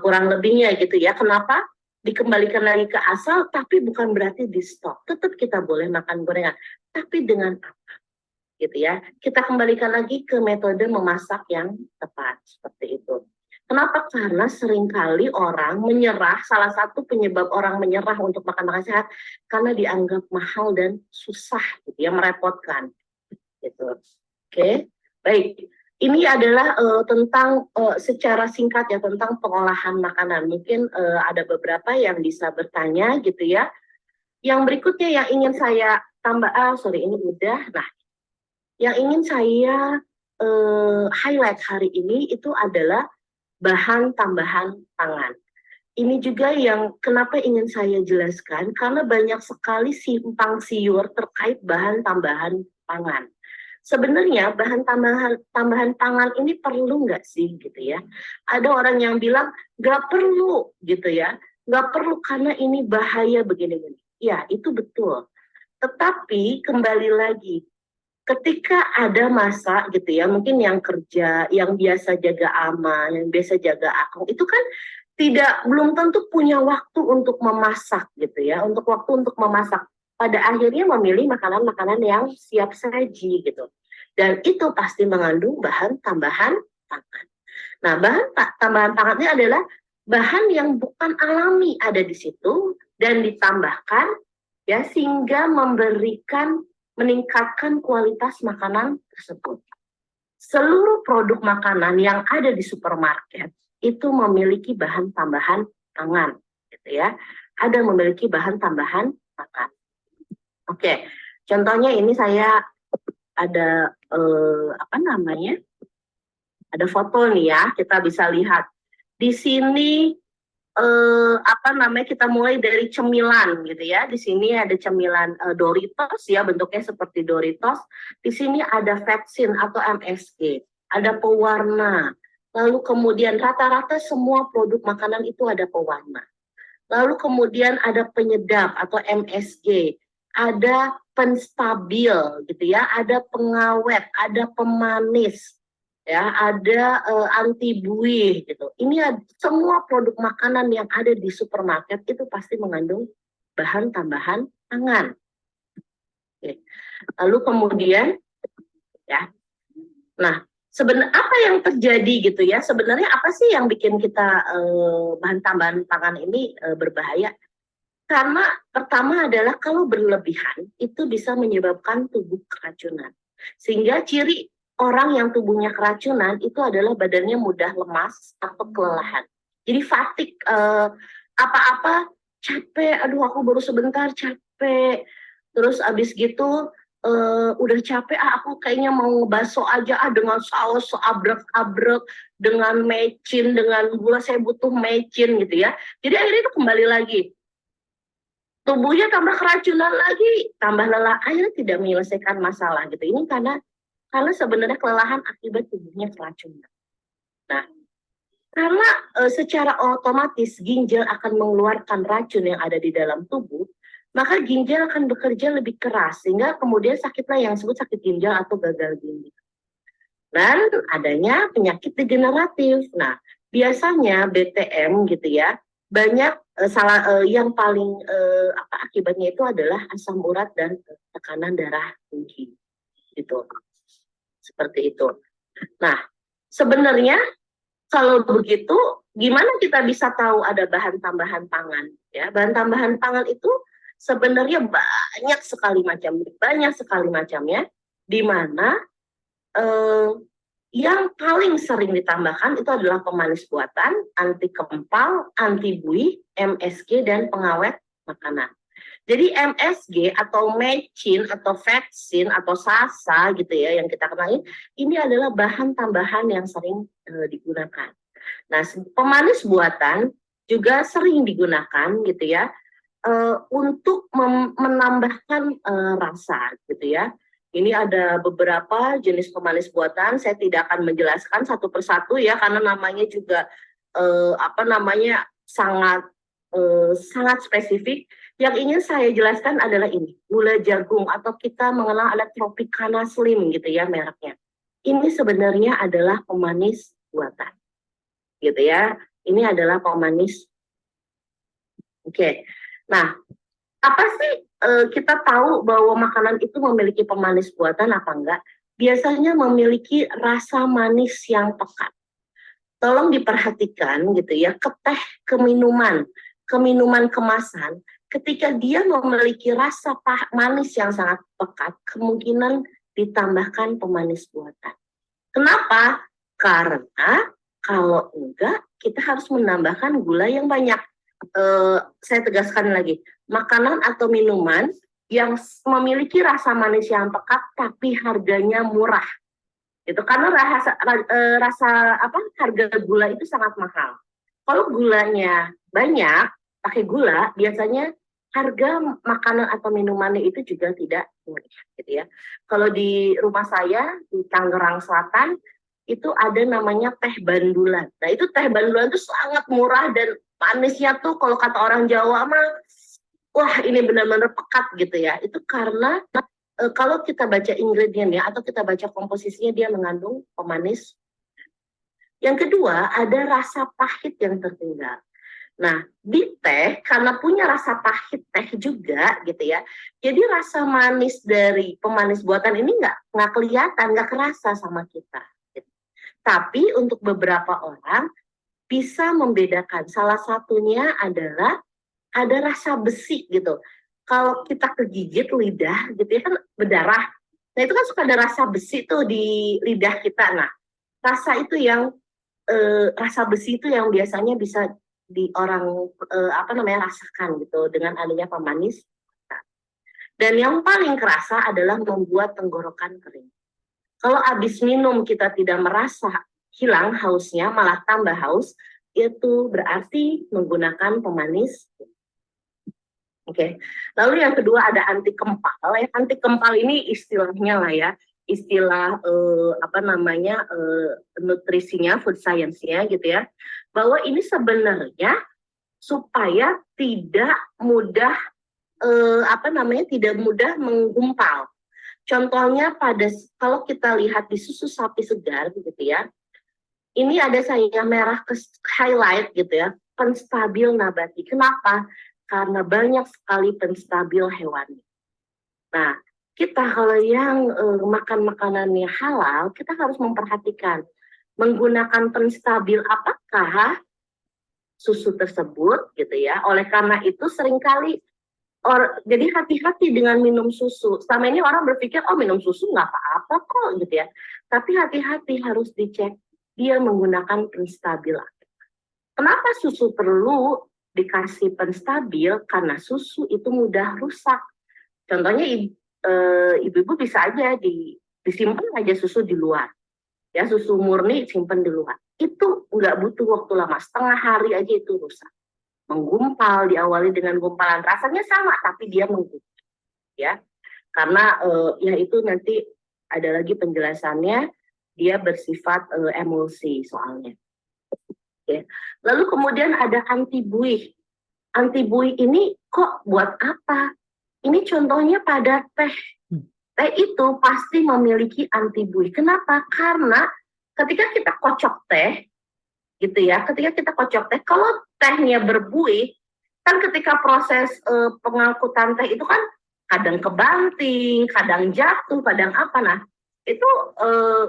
kurang lebihnya gitu ya. Kenapa? Dikembalikan lagi ke asal, tapi bukan berarti di stop. Tetap kita boleh makan gorengan, tapi dengan apa? Gitu ya. Kita kembalikan lagi ke metode memasak yang tepat, seperti itu. Kenapa? Karena seringkali orang menyerah, salah satu penyebab orang menyerah untuk makan sehat karena dianggap mahal dan susah gitu ya, merepotkan gitu. Oke, baik. Ini adalah tentang secara singkat ya tentang pengolahan makanan. Mungkin ada beberapa yang bisa bertanya gitu ya. Yang berikutnya yang ingin saya tambah, ini udah. Nah, yang ingin saya highlight hari ini itu adalah bahan tambahan pangan. Ini juga yang kenapa ingin saya jelaskan, karena banyak sekali simpang siur terkait bahan tambahan pangan. Sebenarnya bahan tambahan pangan ini perlu nggak sih gitu ya? Ada orang yang bilang nggak perlu gitu ya, nggak perlu karena ini bahaya begini-begini. Ya itu betul. Tetapi kembali lagi, ketika ada masa gitu ya, mungkin yang kerja, yang biasa jaga ama, yang biasa jaga akung, itu kan belum tentu punya waktu untuk memasak gitu ya, waktu untuk memasak. Pada akhirnya memilih makanan-makanan yang siap saji gitu. Dan itu pasti mengandung bahan tambahan pangan. Nah, tambahan pangan ini adalah bahan yang bukan alami ada di situ dan ditambahkan ya sehingga meningkatkan kualitas makanan tersebut. Seluruh produk makanan yang ada di supermarket itu memiliki bahan tambahan pangan, gitu ya. Ada memiliki bahan tambahan pangan. Oke, contohnya ini saya ada ada foto nih ya, kita bisa lihat di sini. Kita mulai dari cemilan gitu ya. Di sini ada cemilan Doritos ya, bentuknya seperti Doritos. Di sini ada vaksin atau MSG, ada pewarna. Lalu kemudian rata-rata semua produk makanan itu ada pewarna. Lalu kemudian ada penyedap atau MSG, ada penstabil gitu ya, ada pengawet, ada pemanis. Ya, ada anti buih gitu. Ini semua produk makanan yang ada di supermarket itu pasti mengandung bahan tambahan pangan. Oke. Lalu kemudian ya. Nah, sebenarnya apa yang terjadi gitu ya? Sebenarnya apa sih yang bikin kita bahan tambahan pangan ini berbahaya? Karena pertama adalah kalau berlebihan itu bisa menyebabkan tubuh keracunan. Sehingga ciri orang yang tubuhnya keracunan itu adalah badannya mudah lemas atau kelelahan. Jadi fatigue, apa-apa capek, aduh aku baru sebentar capek. Terus abis gitu udah capek, aku kayaknya mau ngebaso aja dengan saus abrek-abrek, dengan mecin, dengan gula, saya butuh mecin gitu ya. Jadi akhirnya itu kembali lagi. Tubuhnya tambah keracunan lagi, tambah lelah, akhirnya tidak menyelesaikan masalah gitu. Ini karena sebenarnya kelelahan akibat tubuhnya keracunan. Nah, karena secara otomatis ginjal akan mengeluarkan racun yang ada di dalam tubuh, maka ginjal akan bekerja lebih keras, sehingga kemudian sakitlah yang disebut sakit ginjal atau gagal ginjal. Dan adanya penyakit degeneratif. Nah, biasanya BTM gitu ya, banyak yang paling akibatnya itu adalah asam urat dan tekanan darah tinggi. Gitu. Seperti itu. Nah, sebenarnya kalau begitu, gimana kita bisa tahu ada bahan tambahan pangan? Ya, bahan tambahan pangan itu sebenarnya banyak sekali macamnya, di mana yang paling sering ditambahkan itu adalah pemanis buatan, anti kempal, anti buih, MSG, dan pengawet makanan. Jadi MSG atau mecin atau vaksin atau sasa gitu ya yang kita kenal ini adalah bahan tambahan yang sering digunakan. Nah, pemanis buatan juga sering digunakan gitu ya untuk menambahkan rasa gitu ya. Ini ada beberapa jenis pemanis buatan, saya tidak akan menjelaskan satu persatu ya karena namanya juga sangat spesifik. Yang ingin saya jelaskan adalah ini, gula jagung atau kita mengenal ada Tropicana Slim gitu ya mereknya. Ini sebenarnya adalah pemanis buatan. Gitu ya. Ini adalah pemanis. Oke. Nah, apa sih kita tahu bahwa makanan itu memiliki pemanis buatan apa enggak? Biasanya memiliki rasa manis yang pekat. tolong diperhatikan gitu ya, ke teh, ke minuman kemasan, ketika dia memiliki rasa manis yang sangat pekat, kemungkinan ditambahkan pemanis buatan. Kenapa? Karena kalau enggak, kita harus menambahkan gula yang banyak. Saya tegaskan lagi, makanan atau minuman yang memiliki rasa manis yang pekat tapi harganya murah. Itu karena harga gula itu sangat mahal. Kalau gulanya banyak, pakai gula, biasanya harga makanan atau minumannya itu juga tidak murah, gitu ya. Kalau di rumah saya di Tangerang Selatan itu ada namanya teh bandulan. Nah, itu teh bandulan itu sangat murah dan manisnya tuh kalau kata orang Jawa mah, wah ini benar-benar pekat gitu ya. Itu karena kalau kita baca ingredientnya atau kita baca komposisinya, dia mengandung pemanis. Yang kedua, ada rasa pahit yang tertinggal. Nah, di teh, karena punya rasa pahit teh juga gitu ya, jadi rasa manis dari pemanis buatan ini nggak kelihatan, nggak kerasa sama kita. Gitu. Tapi untuk beberapa orang bisa membedakan. Salah satunya adalah ada rasa besi gitu. Kalau kita kegigit lidah gitu ya kan berdarah. Nah itu kan suka ada rasa besi tuh di lidah kita. Nah rasa itu yang rasa besi itu yang biasanya bisa di orang rasakan gitu dengan adanya pemanis. Dan yang paling kerasa adalah membuat tenggorokan kering. Kalau habis minum kita tidak merasa hilang hausnya, malah tambah haus, itu berarti menggunakan pemanis. Oke. Lalu yang kedua ada anti kempal. Anti kempal ini istilahnya lah ya, istilah nutrisinya, food science-nya gitu ya. Bahwa ini sebenarnya supaya tidak mudah tidak mudah menggumpal. Contohnya kalau kita lihat di susu sapi segar gitu ya. Ini ada sayur merah highlight gitu ya, penstabil nabati. Kenapa? Karena banyak sekali penstabil hewani. Nah, kita kalau yang makan makanannya halal, kita harus memperhatikan menggunakan penstabil apakah susu tersebut gitu ya. Oleh karena itu seringkali jadi hati-hati dengan minum susu. Selama ini orang berpikir minum susu nggak apa-apa kok gitu ya. Tapi hati-hati harus dicek dia menggunakan penstabil. Kenapa susu perlu dikasih penstabil? Karena susu itu mudah rusak. Contohnya ibu-ibu bisa aja disimpan aja susu di luar. Ya, susu murni simpan di luar. Itu nggak butuh waktu lama, setengah hari aja itu rusak. Menggumpal, diawali dengan gumpalan. Rasanya sama, tapi dia menggumpal. Ya, karena ya itu nanti ada lagi penjelasannya, dia bersifat emulsi soalnya. Oke. Lalu kemudian ada anti buih. Anti buih ini kok buat apa? Ini contohnya pada teh. Teh itu pasti memiliki anti buih. Kenapa? Karena ketika kita kocok teh, gitu ya, ketika kita kocok teh, kalau tehnya berbuih, kan ketika proses pengangkutan teh itu kan kadang kebanting, kadang jatuh, kadang apa. Nah, itu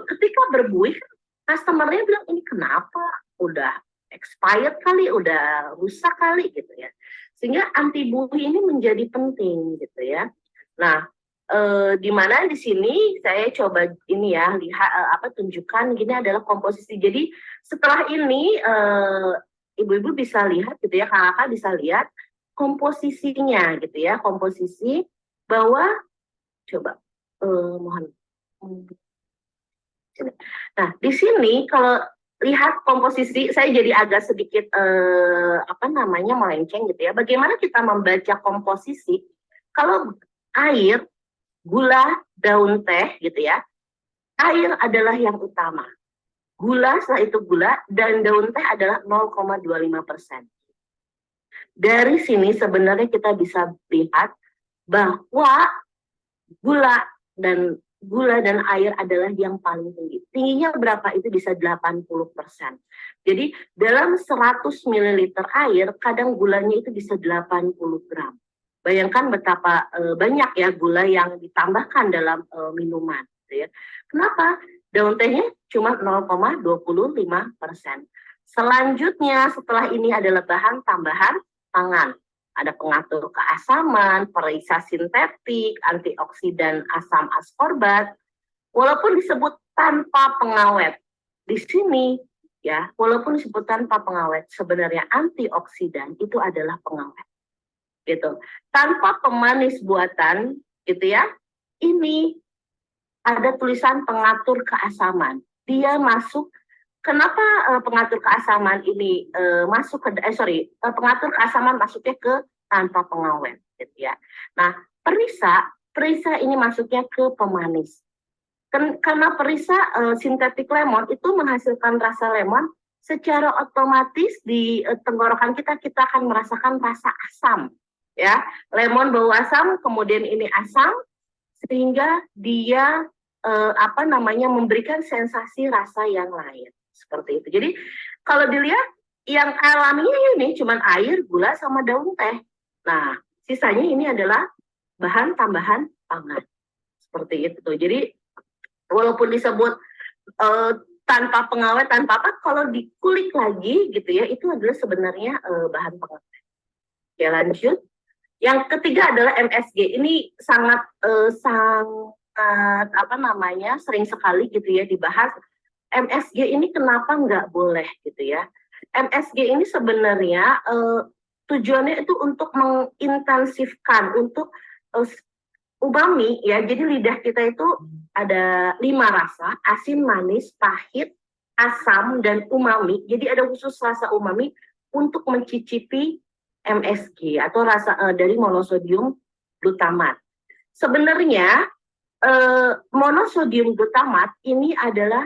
ketika berbuih, customer-nya bilang, ini kenapa? Udah expired kali, udah rusak kali gitu ya. Sehingga anti buih ini menjadi penting gitu ya. Nah, di mana di sini saya coba ini ya, lihat tunjukkan gini adalah komposisi. Jadi setelah ini ibu-ibu bisa lihat gitu ya, kakak bisa lihat komposisinya gitu ya, komposisi bahwa coba mohon. Nah, di sini kalau lihat komposisi, saya jadi agak sedikit melenceng gitu ya. Bagaimana kita membaca komposisi? Kalau air, gula, daun teh gitu ya, air adalah yang utama. Gula, setelah itu gula, dan daun teh adalah 0,25%. Dari sini sebenarnya kita bisa lihat bahwa gula dan air adalah yang paling tinggi. Tingginya berapa? Itu bisa 80%. Jadi dalam 100 ml air, kadang gulanya itu bisa 80 gram. Bayangkan betapa banyak ya gula yang ditambahkan dalam minuman. Gitu ya. Kenapa? Daun tehnya cuma 0,25%. Selanjutnya setelah ini adalah bahan tambahan pangan. Ada pengatur keasaman, perisa sintetik, antioksidan asam askorbat, walaupun disebut tanpa pengawet. Di sini ya, walaupun disebut tanpa pengawet, sebenarnya antioksidan itu adalah pengawet. Gitu. Tanpa pemanis buatan, gitu ya. Ini ada tulisan pengatur keasaman. Dia masuk. Kenapa pengatur keasaman ini masuk ke pengatur keasaman masuknya ke tanpa pengawet, gitu ya. Nah, perisa ini masuknya ke pemanis. Karena perisa sintetik lemon itu menghasilkan rasa lemon, secara otomatis di tenggorokan kita akan merasakan rasa asam, ya. Lemon bau asam, kemudian ini asam, sehingga dia memberikan sensasi rasa yang lain. Seperti itu. Jadi kalau dilihat yang alaminya ini cuma air, gula, sama daun teh. Nah, sisanya ini adalah bahan tambahan pangan. Seperti itu. Jadi walaupun disebut tanpa pengawet, tanpa apa, kalau dikulik lagi gitu ya, itu adalah sebenarnya bahan pengawet. Ya, lanjut. Yang ketiga adalah MSG. Ini sangat sering sekali gitu ya dibahas. MSG ini kenapa nggak boleh gitu ya? MSG ini sebenarnya tujuannya itu untuk mengintensifkan, untuk umami ya. Jadi lidah kita itu ada 5 rasa: asin, manis, pahit, asam, dan umami. Jadi ada khusus rasa umami untuk mencicipi MSG atau rasa dari monosodium glutamat. Sebenarnya monosodium glutamat ini adalah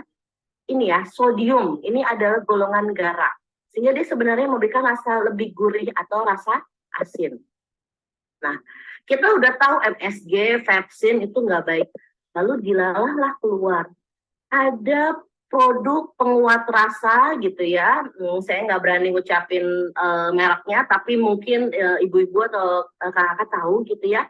sodium, ini adalah golongan garam, sehingga dia sebenarnya memberikan rasa lebih gurih atau rasa asin. Nah, kita udah tahu MSG, pepsin itu nggak baik. Lalu dilalahlah keluar ada produk penguat rasa gitu ya. Saya nggak berani ngucapin mereknya, tapi mungkin ibu-ibu atau kakak-kakak tahu gitu ya.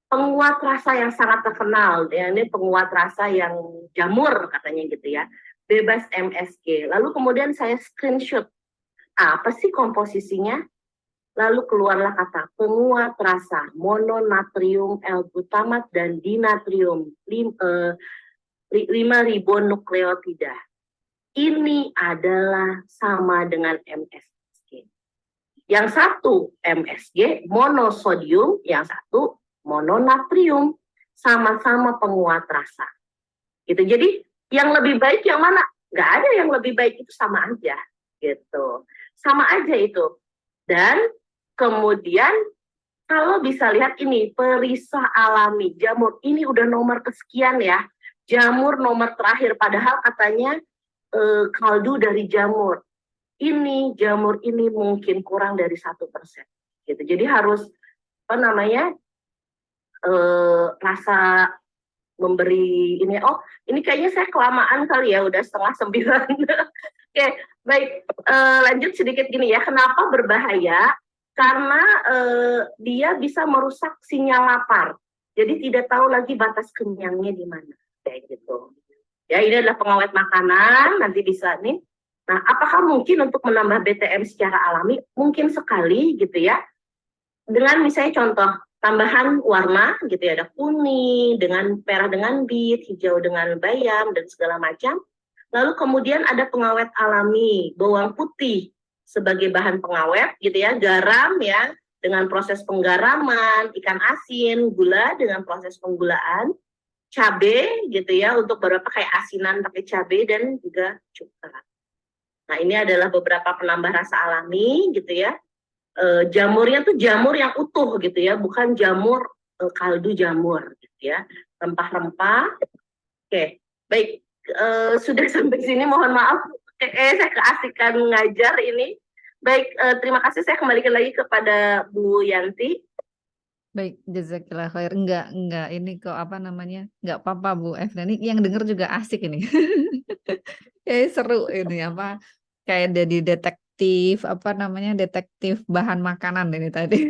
Penguat rasa yang sangat terkenal, ya, ini penguat rasa yang jamur katanya gitu ya. Bebas MSG. Lalu kemudian saya screenshot, apa sih komposisinya? Lalu keluarlah kata penguat rasa mononatrium L-glutamat dan dinatrium 5-ribonukleotida. Ini adalah sama dengan MSG. Yang satu MSG monosodium, yang satu mononatrium, sama-sama penguat rasa. Gitu. Jadi yang lebih baik yang mana? Nggak ada yang lebih baik, itu sama aja. Gitu. Sama aja itu. Dan kemudian kalau bisa lihat ini perisa alami jamur, ini udah nomor kesekian ya. Jamur nomor terakhir, padahal katanya kaldu dari jamur. Ini jamur ini mungkin kurang dari 1%. Gitu. Jadi harus rasa memberi ini. Oh, ini kayaknya saya kelamaan kali ya, udah 8:30. Oke, baik. Lanjut sedikit gini ya. Kenapa berbahaya? Karena dia bisa merusak sinyal lapar. Jadi tidak tahu lagi batas kenyangnya di mana. Kayak gitu. Ya, ini adalah pengawet makanan, nanti bisa nih. Nah, apakah mungkin untuk menambah BTM secara alami? Mungkin sekali gitu ya. Dengan misalnya contoh, tambahan warna gitu ya, ada kuning, dengan merah dengan bit, hijau dengan bayam, dan segala macam. Lalu kemudian ada pengawet alami, bawang putih sebagai bahan pengawet gitu ya, garam ya, dengan proses penggaraman, ikan asin, gula dengan proses penggulaan, cabai gitu ya, untuk beberapa kayak asinan pakai cabai, dan juga cuka. Nah, ini adalah beberapa penambah rasa alami gitu ya. Jamurnya tuh jamur yang utuh gitu ya, bukan jamur kaldu jamur gitu ya. Rempah-rempah. Oke, baik. Sudah sampai sini, mohon maaf. Saya keasikan ngajar ini. Baik, terima kasih. Saya kembalikan lagi kepada Bu Yanti. Baik, jazakillah khair. Enggak, ini kok enggak apa-apa Bu Efrani, yang denger juga asik ini. Seru ini kayak jadi detektif detektif bahan makanan ini tadi.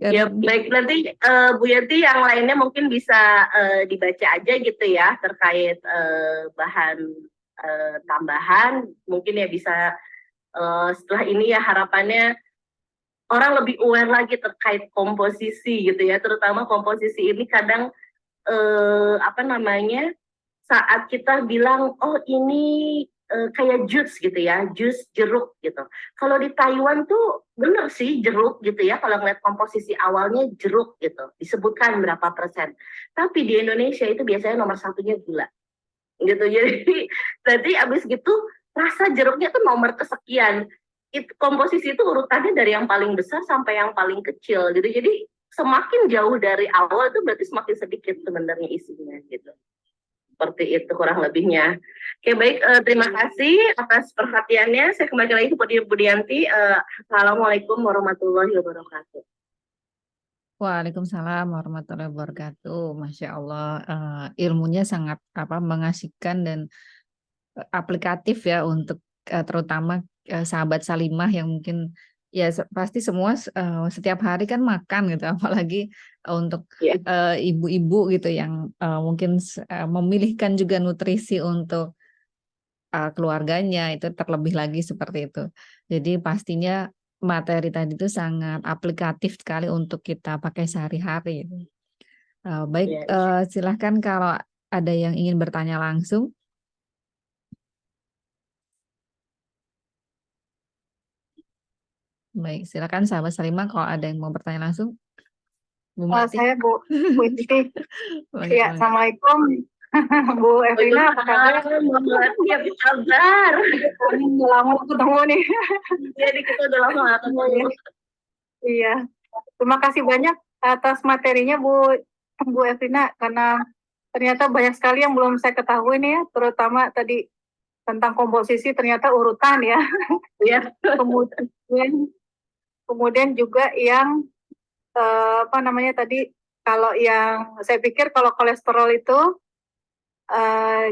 Ya baik, nanti Bu Yanti yang lainnya mungkin bisa dibaca aja gitu ya terkait bahan tambahan, mungkin ya bisa setelah ini ya harapannya orang lebih aware lagi terkait komposisi gitu ya, terutama komposisi ini kadang apa namanya, saat kita bilang oh ini kayak jus gitu ya, jus jeruk gitu. Kalau di Taiwan tuh bener sih jeruk gitu ya, kalau ngeliat komposisi awalnya jeruk gitu, disebutkan berapa persen. Tapi di Indonesia itu biasanya nomor satunya gula gitu. Jadi nanti abis gitu rasa jeruknya tuh nomor kesekian. Komposisi itu urutannya dari yang paling besar sampai yang paling kecil gitu. Jadi semakin jauh dari awal itu berarti semakin sedikit sebenarnya isinya gitu. Seperti itu kurang lebihnya. Oke baik, terima kasih atas perhatiannya. Saya kembali lagi ke Bu Dianti. Assalamualaikum warahmatullahi wabarakatuh. Waalaikumsalam warahmatullahi wabarakatuh. Masya Allah, ilmunya sangat mengasihkan dan aplikatif ya untuk terutama sahabat Salimah yang mungkin ya pasti semua setiap hari kan makan gitu, apalagi untuk ibu-ibu gitu yang mungkin memilihkan juga nutrisi untuk keluarganya, itu terlebih lagi seperti itu. Jadi pastinya materi tadi itu sangat aplikatif sekali untuk kita pakai sehari-hari. Baik, silahkan kalau ada yang ingin bertanya langsung. Baik, silakan sahabat Salimah kalau ada yang mau bertanya langsung. Bu Melati. Saya Bu Inti. Ya, Assalamualaikum. Bu Evelina, apa kabar? Bu Melati, apa kabar? Udah lama ketemu nih. Jadi kita udah lama ketemu. Iya, terima kasih banyak atas materinya Bu Evelina, karena ternyata banyak sekali yang belum saya ketahui nih ya, terutama tadi tentang komposisi ternyata urutan ya. Iya. Kemudian juga yang apa namanya tadi, kalau yang saya pikir kalau kolesterol itu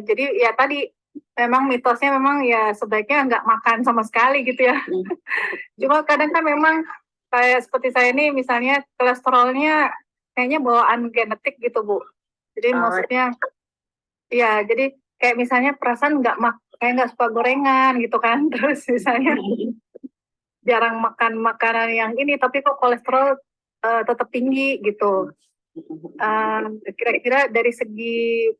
jadi ya tadi memang mitosnya memang ya sebaiknya nggak makan sama sekali gitu ya. Cuma kadang kan memang kayak seperti saya ini misalnya kolesterolnya kayaknya bawaan genetik gitu Bu. Jadi maksudnya ya jadi kayak misalnya perasaan kayak nggak suka gorengan gitu kan, terus misalnya jarang makan makanan yang ini tapi kok kolesterol tetap tinggi gitu. Kira-kira dari segi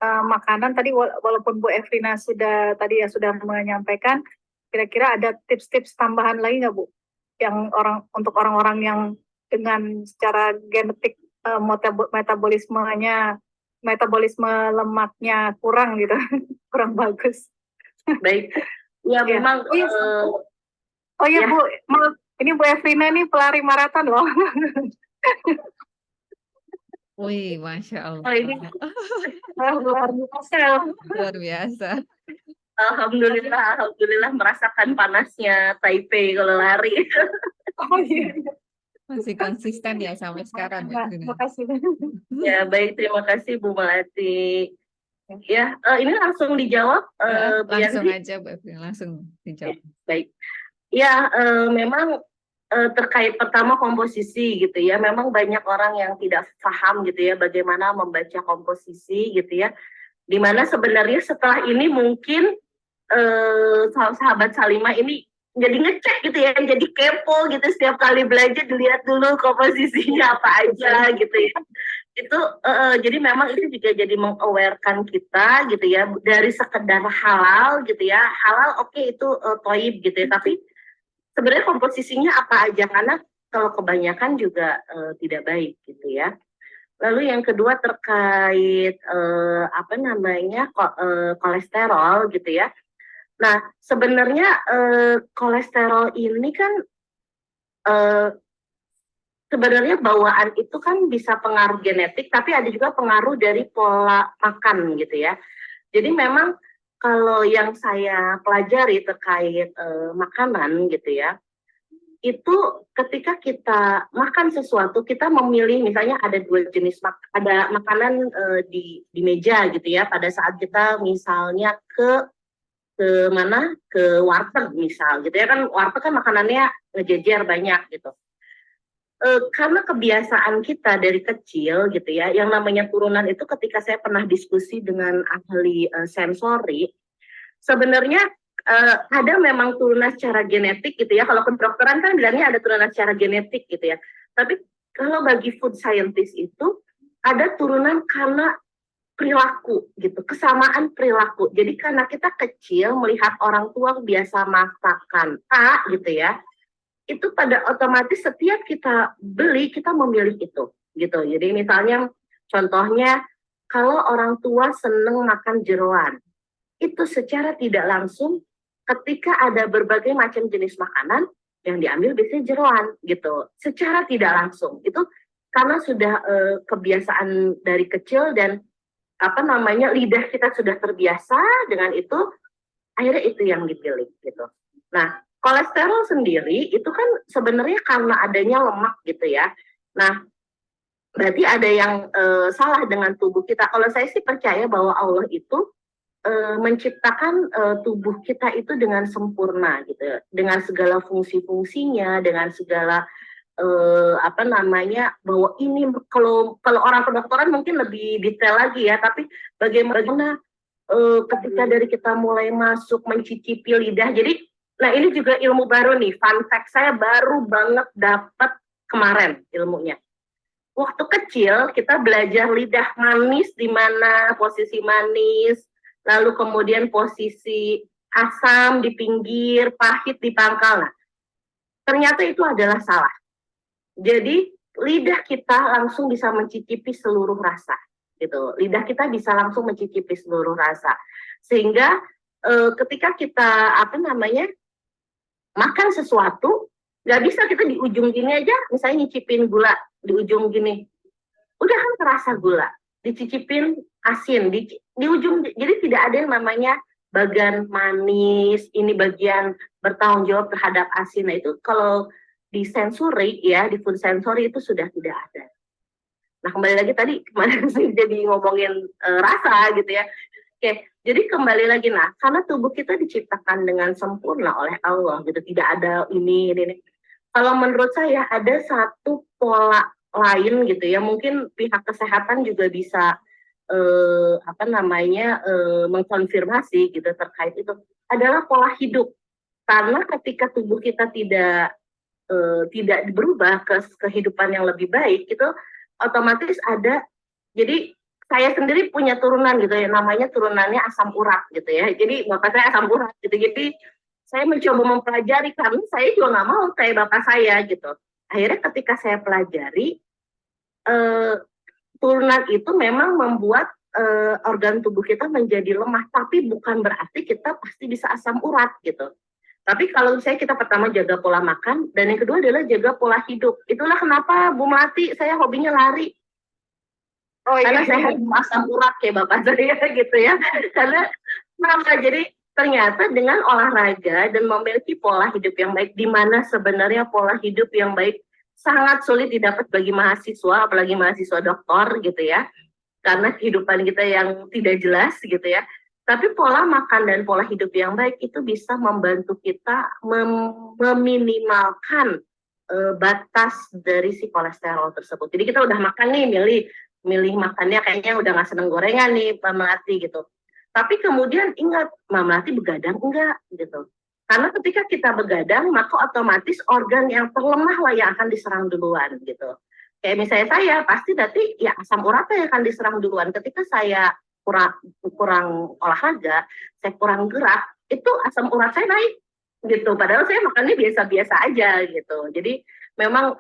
makanan tadi walaupun Bu Evelina sudah menyampaikan, kira-kira ada tips-tips tambahan lagi nggak Bu yang untuk orang-orang yang dengan secara genetik metabolisme lemaknya kurang gitu kurang bagus. Baik ya memang oh iya ya. Bu, ini Bu Evelina nih pelari maraton loh. Wih, Masya Allah. Oh, ini luar biasa. Luar biasa. Alhamdulillah merasakan panasnya Taipei kalau lari. Oh iya. Masih konsisten ya sampai sekarang. Terima kasih. Ya baik, terima kasih Bu Melati. Ya, ini langsung dijawab. Langsung aja Bu Evelina, langsung dijawab. Baik. Ya, memang terkait pertama komposisi gitu ya, memang banyak orang yang tidak paham gitu ya bagaimana membaca komposisi gitu ya, dimana sebenarnya setelah ini mungkin sahabat Salimah ini jadi ngecek gitu ya, jadi kepo gitu, setiap kali belajar dilihat dulu komposisinya apa aja gitu ya. Itu jadi memang itu juga jadi meng-awarekan kita gitu ya, dari sekedar halal gitu ya, halal oke, itu toib gitu ya, tapi sebenarnya komposisinya apa aja, karena kalau kebanyakan juga tidak baik gitu ya. Lalu yang kedua terkait kolesterol gitu ya. Nah sebenarnya kolesterol ini kan sebenarnya bawaan itu kan bisa pengaruh genetik, tapi ada juga pengaruh dari pola makan gitu ya. Jadi memang kalau yang saya pelajari terkait makanan gitu ya, itu ketika kita makan sesuatu, kita memilih misalnya ada dua jenis ada makanan di meja gitu ya, pada saat kita misalnya ke warteg misal gitu ya, kan warteg kan makanannya ngejejer banyak gitu. karena kebiasaan kita dari kecil gitu ya, yang namanya turunan itu ketika saya pernah diskusi dengan ahli sensori, sebenarnya ada memang turunan secara genetik gitu ya. Kalau kedokteran kan bilangnya ada turunan secara genetik gitu ya. Tapi kalau bagi food scientist itu ada turunan karena perilaku gitu, kesamaan perilaku. Jadi karena kita kecil melihat orang tua biasa masakan A gitu ya, itu pada otomatis setiap kita beli kita memilih itu gitu. Jadi misalnya contohnya kalau orang tua seneng makan jeroan, itu secara tidak langsung ketika ada berbagai macam jenis makanan yang diambil biasanya jeroan gitu. Secara tidak langsung itu karena sudah kebiasaan dari kecil dan apa namanya lidah kita sudah terbiasa dengan itu, akhirnya itu yang dipilih gitu. Nah, kolesterol sendiri itu kan sebenarnya karena adanya lemak gitu ya. Nah, berarti ada yang salah dengan tubuh kita. Kalau saya sih percaya bahwa Allah itu menciptakan tubuh kita itu dengan sempurna gitu, dengan segala fungsi-fungsinya, dengan segala apa namanya, bahwa ini kalau orang kedokteran mungkin lebih detail lagi ya, tapi bagaimana ketika dari kita mulai masuk mencicipi lidah. Jadi, nah ini juga ilmu baru nih, fun fact saya baru banget dapat kemarin ilmunya. Waktu kecil kita belajar lidah manis di mana posisi manis, lalu kemudian posisi asam di pinggir, pahit di pangkal. Nah, ternyata itu adalah salah. Jadi lidah kita langsung bisa mencicipi seluruh rasa, gitu. Lidah kita bisa langsung mencicipi seluruh rasa, sehingga ketika kita apa namanya makan sesuatu, nggak bisa kita di ujung gini aja, misalnya nyicipin gula di ujung gini, udah kan terasa gula, dicicipin asin di ujung, jadi tidak ada yang namanya bagian manis, ini bagian bertanggung jawab terhadap asin. Nah itu kalau di sensori ya, di food sensory itu sudah tidak ada. Nah kembali lagi tadi kemarin sih jadi ngomongin rasa gitu ya. Oke, jadi kembali lagi, nah karena tubuh kita diciptakan dengan sempurna oleh Allah gitu, tidak ada ini. Kalau menurut saya ada satu pola lain gitu ya, mungkin pihak kesehatan juga bisa apa namanya mengkonfirmasi gitu terkait itu, adalah pola hidup. Karena ketika tubuh kita tidak berubah ke kehidupan yang lebih baik, itu otomatis ada. Jadi saya sendiri punya turunan gitu ya, namanya turunannya asam urat gitu ya. Jadi bapak saya asam urat gitu. Jadi saya mencoba mempelajari karena saya juga nggak mau kayak bapak saya gitu. Akhirnya ketika saya pelajari, turunan itu memang membuat organ tubuh kita menjadi lemah, tapi bukan berarti kita pasti bisa asam urat gitu. Tapi kalau misalnya kita pertama jaga pola makan, dan yang kedua adalah jaga pola hidup. Itulah kenapa Bu Melati, saya hobinya lari. Karena saya asam urat kayak bapak saya gitu ya. Karena kenapa? Jadi ternyata dengan olahraga dan memiliki pola hidup yang baik, di mana sebenarnya pola hidup yang baik sangat sulit didapat bagi mahasiswa, apalagi mahasiswa doktor gitu ya. Karena kehidupan kita yang tidak jelas gitu ya. Tapi pola makan dan pola hidup yang baik itu bisa membantu kita meminimalkan batas dari si kolesterol tersebut. Jadi kita udah makan nih, milih makannya kayaknya udah nggak seneng gorengan nih Mbak Melati gitu. Tapi kemudian ingat, Mbak Melati begadang enggak gitu. Karena ketika kita begadang, maka otomatis organ yang terlemah lah yang akan diserang duluan gitu. Kayak misalnya saya, pasti berarti ya asam uratnya yang akan diserang duluan. Ketika saya kurang olahraga, saya kurang gerak, itu asam urat saya naik gitu. Padahal saya makannya biasa-biasa aja gitu. Jadi memang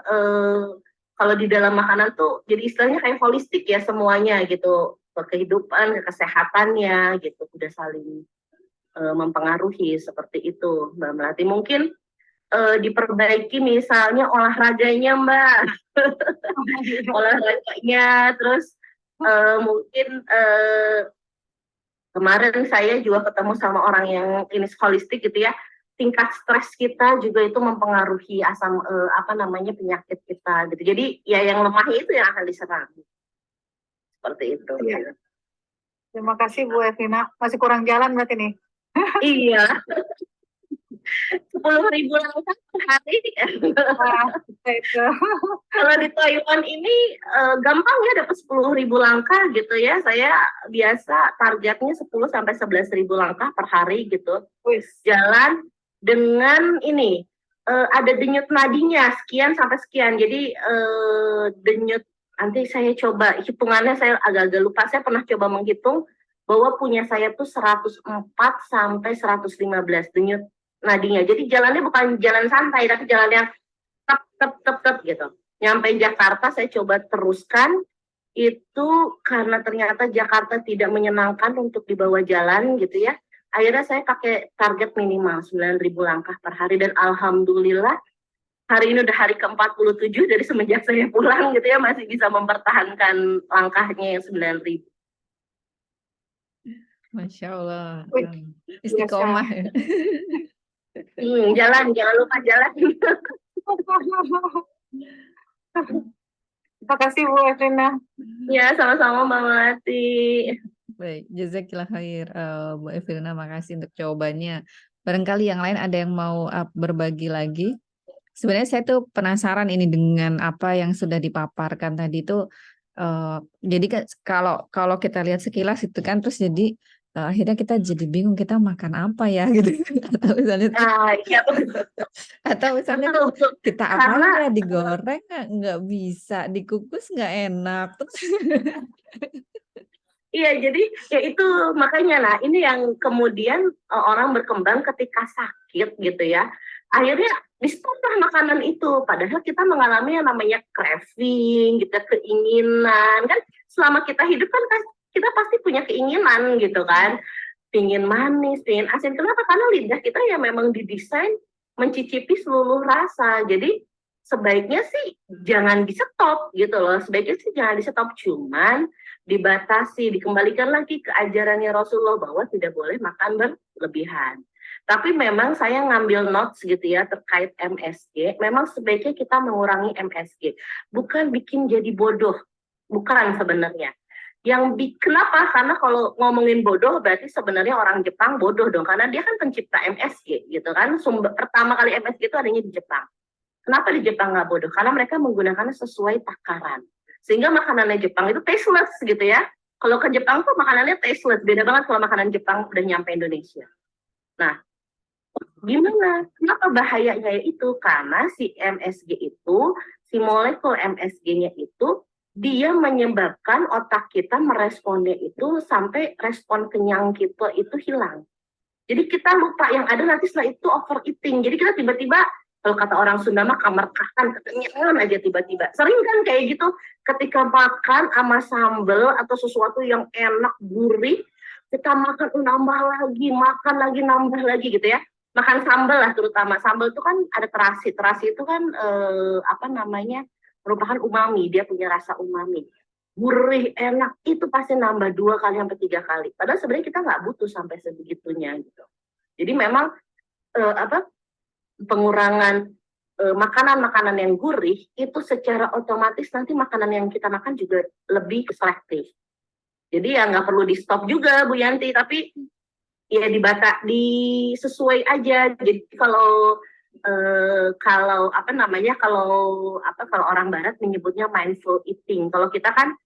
kalau di dalam makanan tuh jadi istilahnya kayak holistik ya semuanya gitu, kehidupan, kesehatannya gitu udah saling mempengaruhi seperti itu Mbak Melati. Mungkin diperbaiki misalnya olahraganya Mbak, olahraganya, terus mungkin kemarin saya juga ketemu sama orang yang klinis holistik gitu ya, tingkat stres kita juga itu mempengaruhi asam apa namanya penyakit kita gitu. Jadi ya yang lemah itu yang akan diserang. Seperti itu. Iya. Terima kasih Bu Evina. Masih kurang jalan berarti nih. Iya. 10.000 langkah per hari. Wah, itu. Kalau di Taiwan ini gampang ya dapat 10.000 langkah gitu ya. Saya biasa targetnya 10 sampai 11.000 langkah per hari gitu. Wis. Jalan dengan ini ada denyut nadinya sekian sampai sekian. Jadi denyut, nanti saya coba hitungannya, saya agak-agak lupa. Saya pernah coba menghitung bahwa punya saya tuh 104 sampai 115 denyut nadinya. Jadi jalannya bukan jalan santai, tapi jalan yang tep gitu. Nyampe Jakarta saya coba teruskan, itu karena ternyata Jakarta tidak menyenangkan untuk dibawa jalan gitu ya. Akhirnya saya pakai target minimal 9.000 langkah per hari, dan alhamdulillah hari ini udah hari ke-47 dari semenjak saya pulang gitu ya, masih bisa mempertahankan langkahnya yang 9.000. Masya Allah. Wih, Istiqomah ya. Jalan, jangan lupa jalan. Terima kasih Bu Evrina. Ya, sama-sama Mbak Melati. Baik, jazakillah khair, Bu Evrina, makasih untuk jawabannya. Barangkali yang lain ada yang mau berbagi lagi. Sebenarnya saya tuh penasaran ini dengan apa yang sudah dipaparkan tadi itu. Jadi kalau kita lihat sekilas itu kan, terus jadi akhirnya kita jadi bingung kita makan apa ya gitu. Atau misalnya Iya, atau misalnya betul. kita apa ya, digoreng nggak bisa, dikukus nggak enak. Terus Iya, jadi ya itu makanya, nah ini yang kemudian orang berkembang ketika sakit gitu ya. Akhirnya di-stop-lah makanan itu, padahal kita mengalami yang namanya craving, gitu, keinginan kan. Selama kita hidup kan kita pasti punya keinginan gitu kan. Pingin manis, pingin asin. Kenapa? Karena lidah kita ya memang didesain mencicipi seluruh rasa. Jadi sebaiknya sih jangan di-stop gitu loh. Sebaiknya sih jangan di-stop, cuman dibatasi, dikembalikan lagi ke ajarannya Rasulullah bahwa tidak boleh makan berlebihan. Tapi memang saya ngambil notes gitu ya terkait MSG, memang sebaiknya kita mengurangi MSG. Bukan bikin jadi bodoh, bukan sebenarnya. Kenapa? Karena kalau ngomongin bodoh berarti sebenarnya orang Jepang bodoh dong, karena dia kan pencipta MSG gitu kan. Sumber pertama kali MSG itu adanya di Jepang. Kenapa di Jepang nggak bodoh? Karena mereka menggunakannya sesuai takaran. Sehingga makanannya Jepang itu tasteless gitu ya. Kalau ke Jepang tuh makanannya tasteless. Beda banget kalau makanan Jepang udah nyampe Indonesia. Nah, gimana? Kenapa bahayanya itu? Karena si MSG itu, si molekul MSG-nya itu, dia menyebabkan otak kita meresponnya itu sampai respon kenyang kita itu hilang. Jadi kita lupa yang ada, nanti setelah itu overeating. Jadi kita tiba-tiba, kalau kata orang Sunda mah kamerkakan, kekenyangan aja tiba-tiba. Sering kan kayak gitu, ketika makan sama sambal atau sesuatu yang enak, gurih, kita makan nambah lagi, makan lagi, nambah lagi gitu ya. Makan sambal lah terutama. Sambal itu kan ada terasi. Terasi itu kan merupakan umami, dia punya rasa umami. Gurih, enak, itu pasti nambah 2 kali sampai 3 kali. Padahal sebenarnya kita nggak butuh sampai sebegitunya gitu. Jadi memang pengurangan makanan-makanan yang gurih itu secara otomatis nanti makanan yang kita makan juga lebih selektif. Jadi ya nggak perlu di stop juga Bu Yanti, tapi ya disesuai aja. Jadi kalau orang Barat menyebutnya mindful eating. Kalau kita kan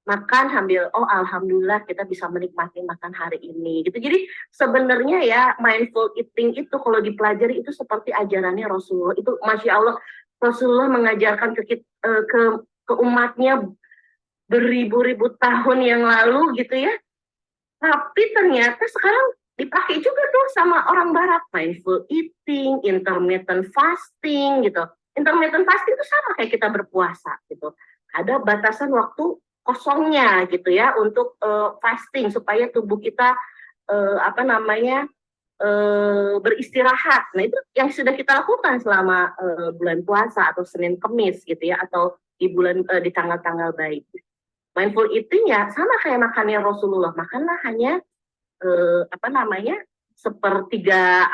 makan sambil alhamdulillah kita bisa menikmati makan hari ini gitu. Jadi sebenarnya ya mindful eating itu kalau dipelajari itu seperti ajarannya Rasulullah. Itu Masya Allah, Rasulullah mengajarkan ke umatnya beribu-ribu tahun yang lalu gitu ya. Tapi ternyata sekarang dipakai juga tuh sama orang Barat, mindful eating, intermittent fasting gitu. Intermittent fasting itu sama kayak kita berpuasa gitu. Ada batasan waktu kosongnya gitu ya untuk fasting supaya tubuh kita beristirahat. Nah itu yang sudah kita lakukan selama bulan puasa atau Senin Kemis gitu ya, atau di tanggal-tanggal baik. Mindful eating ya sama kayak makannya Rasulullah, makanlah hanya sepertiga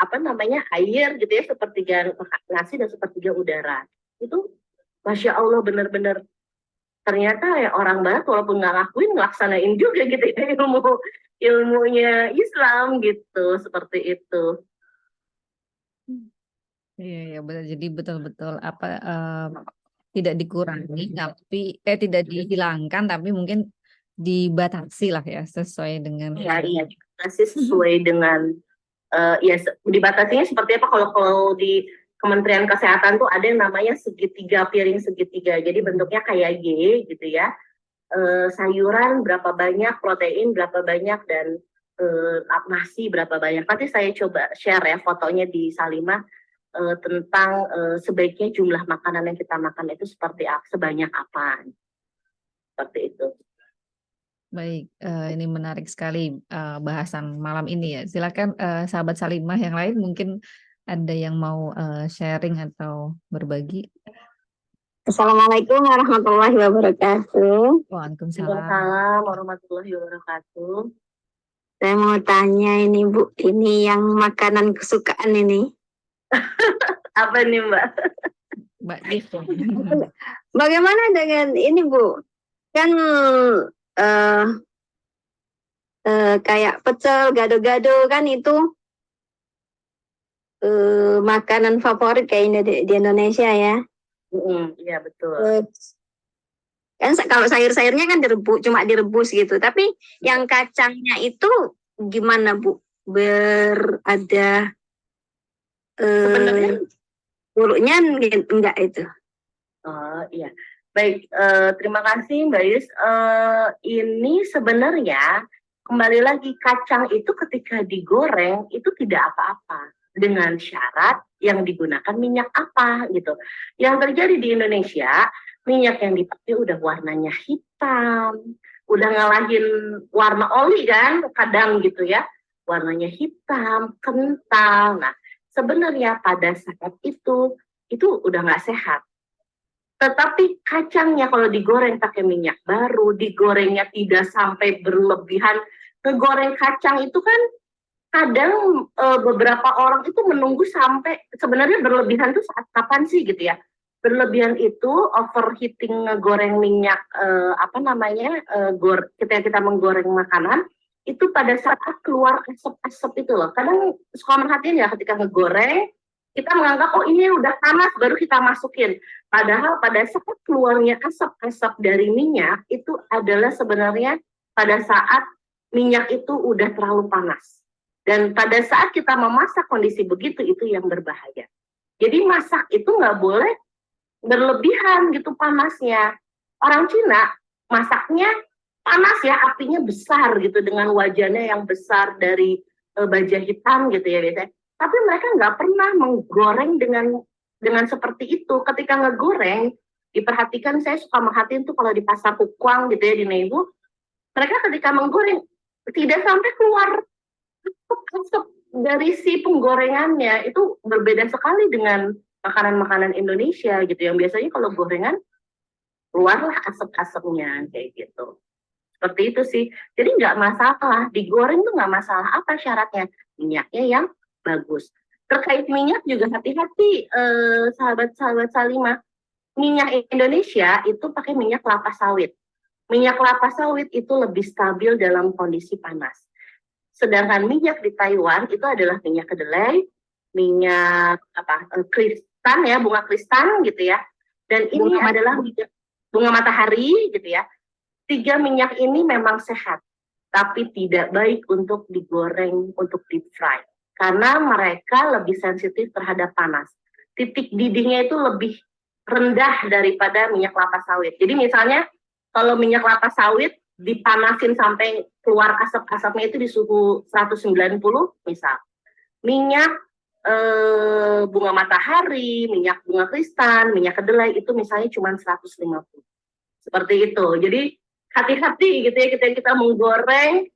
air gitu ya, sepertiga nasi dan sepertiga udara. Itu Masya Allah benar-benar ternyata ya orang Barat walaupun nggak ngakuin ngelaksanain juga gitu ya ilmunya Islam gitu, seperti itu. Iya, iya betul. Jadi betul-betul apa tidak dikurangi tapi tidak dihilangkan tapi mungkin dibatasi lah ya sesuai dengan Ya, iya, dibatasi sesuai dengan ya dibatasinya seperti apa kalau di Kementerian Kesehatan tuh ada yang namanya segitiga, piring segitiga. Jadi bentuknya kayak Y gitu ya. Sayuran berapa banyak, protein berapa banyak, dan nasi berapa banyak. Nanti saya coba share ya fotonya di Salimah tentang sebaiknya jumlah makanan yang kita makan itu seperti apa, sebanyak apa. Seperti itu. Baik, ini menarik sekali bahasan malam ini ya. Silakan sahabat Salimah yang lain mungkin ada yang mau sharing atau berbagi. Assalamualaikum warahmatullahi wabarakatuh. Waalaikumsalam. Waalaikumsalam warahmatullahi wabarakatuh. Saya mau tanya ini Bu, ini yang makanan kesukaan ini. Apa nih Mbak? Mbak Div. Bagaimana dengan ini Bu? Kan kayak pecel, gado-gado kan itu makanan favorit kayaknya di Indonesia ya. Iya betul. Kan kalau sayur-sayurnya kan cuma direbus gitu. Tapi yang kacangnya itu gimana Bu? Berada Sebenarnya buruknya enggak itu? Oh iya, baik. Terima kasih Mbak Yus. Ini sebenarnya kembali lagi, kacang itu ketika digoreng itu tidak apa-apa dengan syarat yang digunakan minyak apa gitu. Yang terjadi di Indonesia, minyak yang dipakai udah warnanya hitam, udah ngalahin warna oli kan kadang gitu ya, warnanya hitam, kental. Nah sebenarnya pada saat itu udah nggak sehat. Tetapi kacangnya kalau digoreng pakai minyak baru, digorengnya tidak sampai berlebihan. Ngegoreng kacang itu kan kadang beberapa orang itu menunggu sampai, sebenarnya berlebihan itu saat kapan sih gitu ya? Berlebihan itu overheating ngegoreng minyak ketika kita menggoreng makanan itu pada saat keluar asap-asap itu loh. Kadang suka merhatiin ya ketika ngegoreng kita menganggap oh ini udah panas baru kita masukin. Padahal pada saat keluarnya asap-asap dari minyak itu adalah sebenarnya pada saat minyak itu udah terlalu panas. Dan pada saat kita memasak kondisi begitu itu yang berbahaya. Jadi masak itu nggak boleh berlebihan gitu panasnya. Orang Cina masaknya panas ya, apinya besar gitu dengan wajannya yang besar dari baja hitam gitu ya biasanya. Tapi mereka nggak pernah menggoreng dengan seperti itu. Ketika ngegoreng, diperhatikan, saya suka merhatiin tuh kalau di pasar Pukwang gitu ya di Neibu, mereka ketika menggoreng tidak sampai keluar asap dari si penggorengannya. Itu berbeda sekali dengan makanan-makanan Indonesia gitu yang biasanya kalau gorengan keluarlah asap-asapnya kayak gitu. Seperti itu sih. Jadi nggak masalah, digoreng tuh nggak masalah. Apa syaratnya? Minyaknya yang bagus. Terkait minyak juga hati-hati sahabat-sahabat Salimah. Minyak Indonesia itu pakai minyak kelapa sawit. Minyak kelapa sawit itu lebih stabil dalam kondisi panas. Sedangkan minyak di Taiwan itu adalah minyak kedelai, minyak kristan ya, bunga kristan gitu ya. Dan ini adalah minyak bunga matahari gitu ya. 3 minyak ini memang sehat, tapi tidak baik untuk digoreng, untuk deep fry. Karena mereka lebih sensitif terhadap panas. Titik didihnya itu lebih rendah daripada minyak kelapa sawit. Jadi misalnya kalau minyak kelapa sawit dipanasin sampai keluar asap-asapnya itu di suhu 190 misal. Minyak bunga matahari, minyak bunga kristan, minyak kedelai itu misalnya cuma 150. Seperti itu. Jadi hati-hati gitu ya kita menggoreng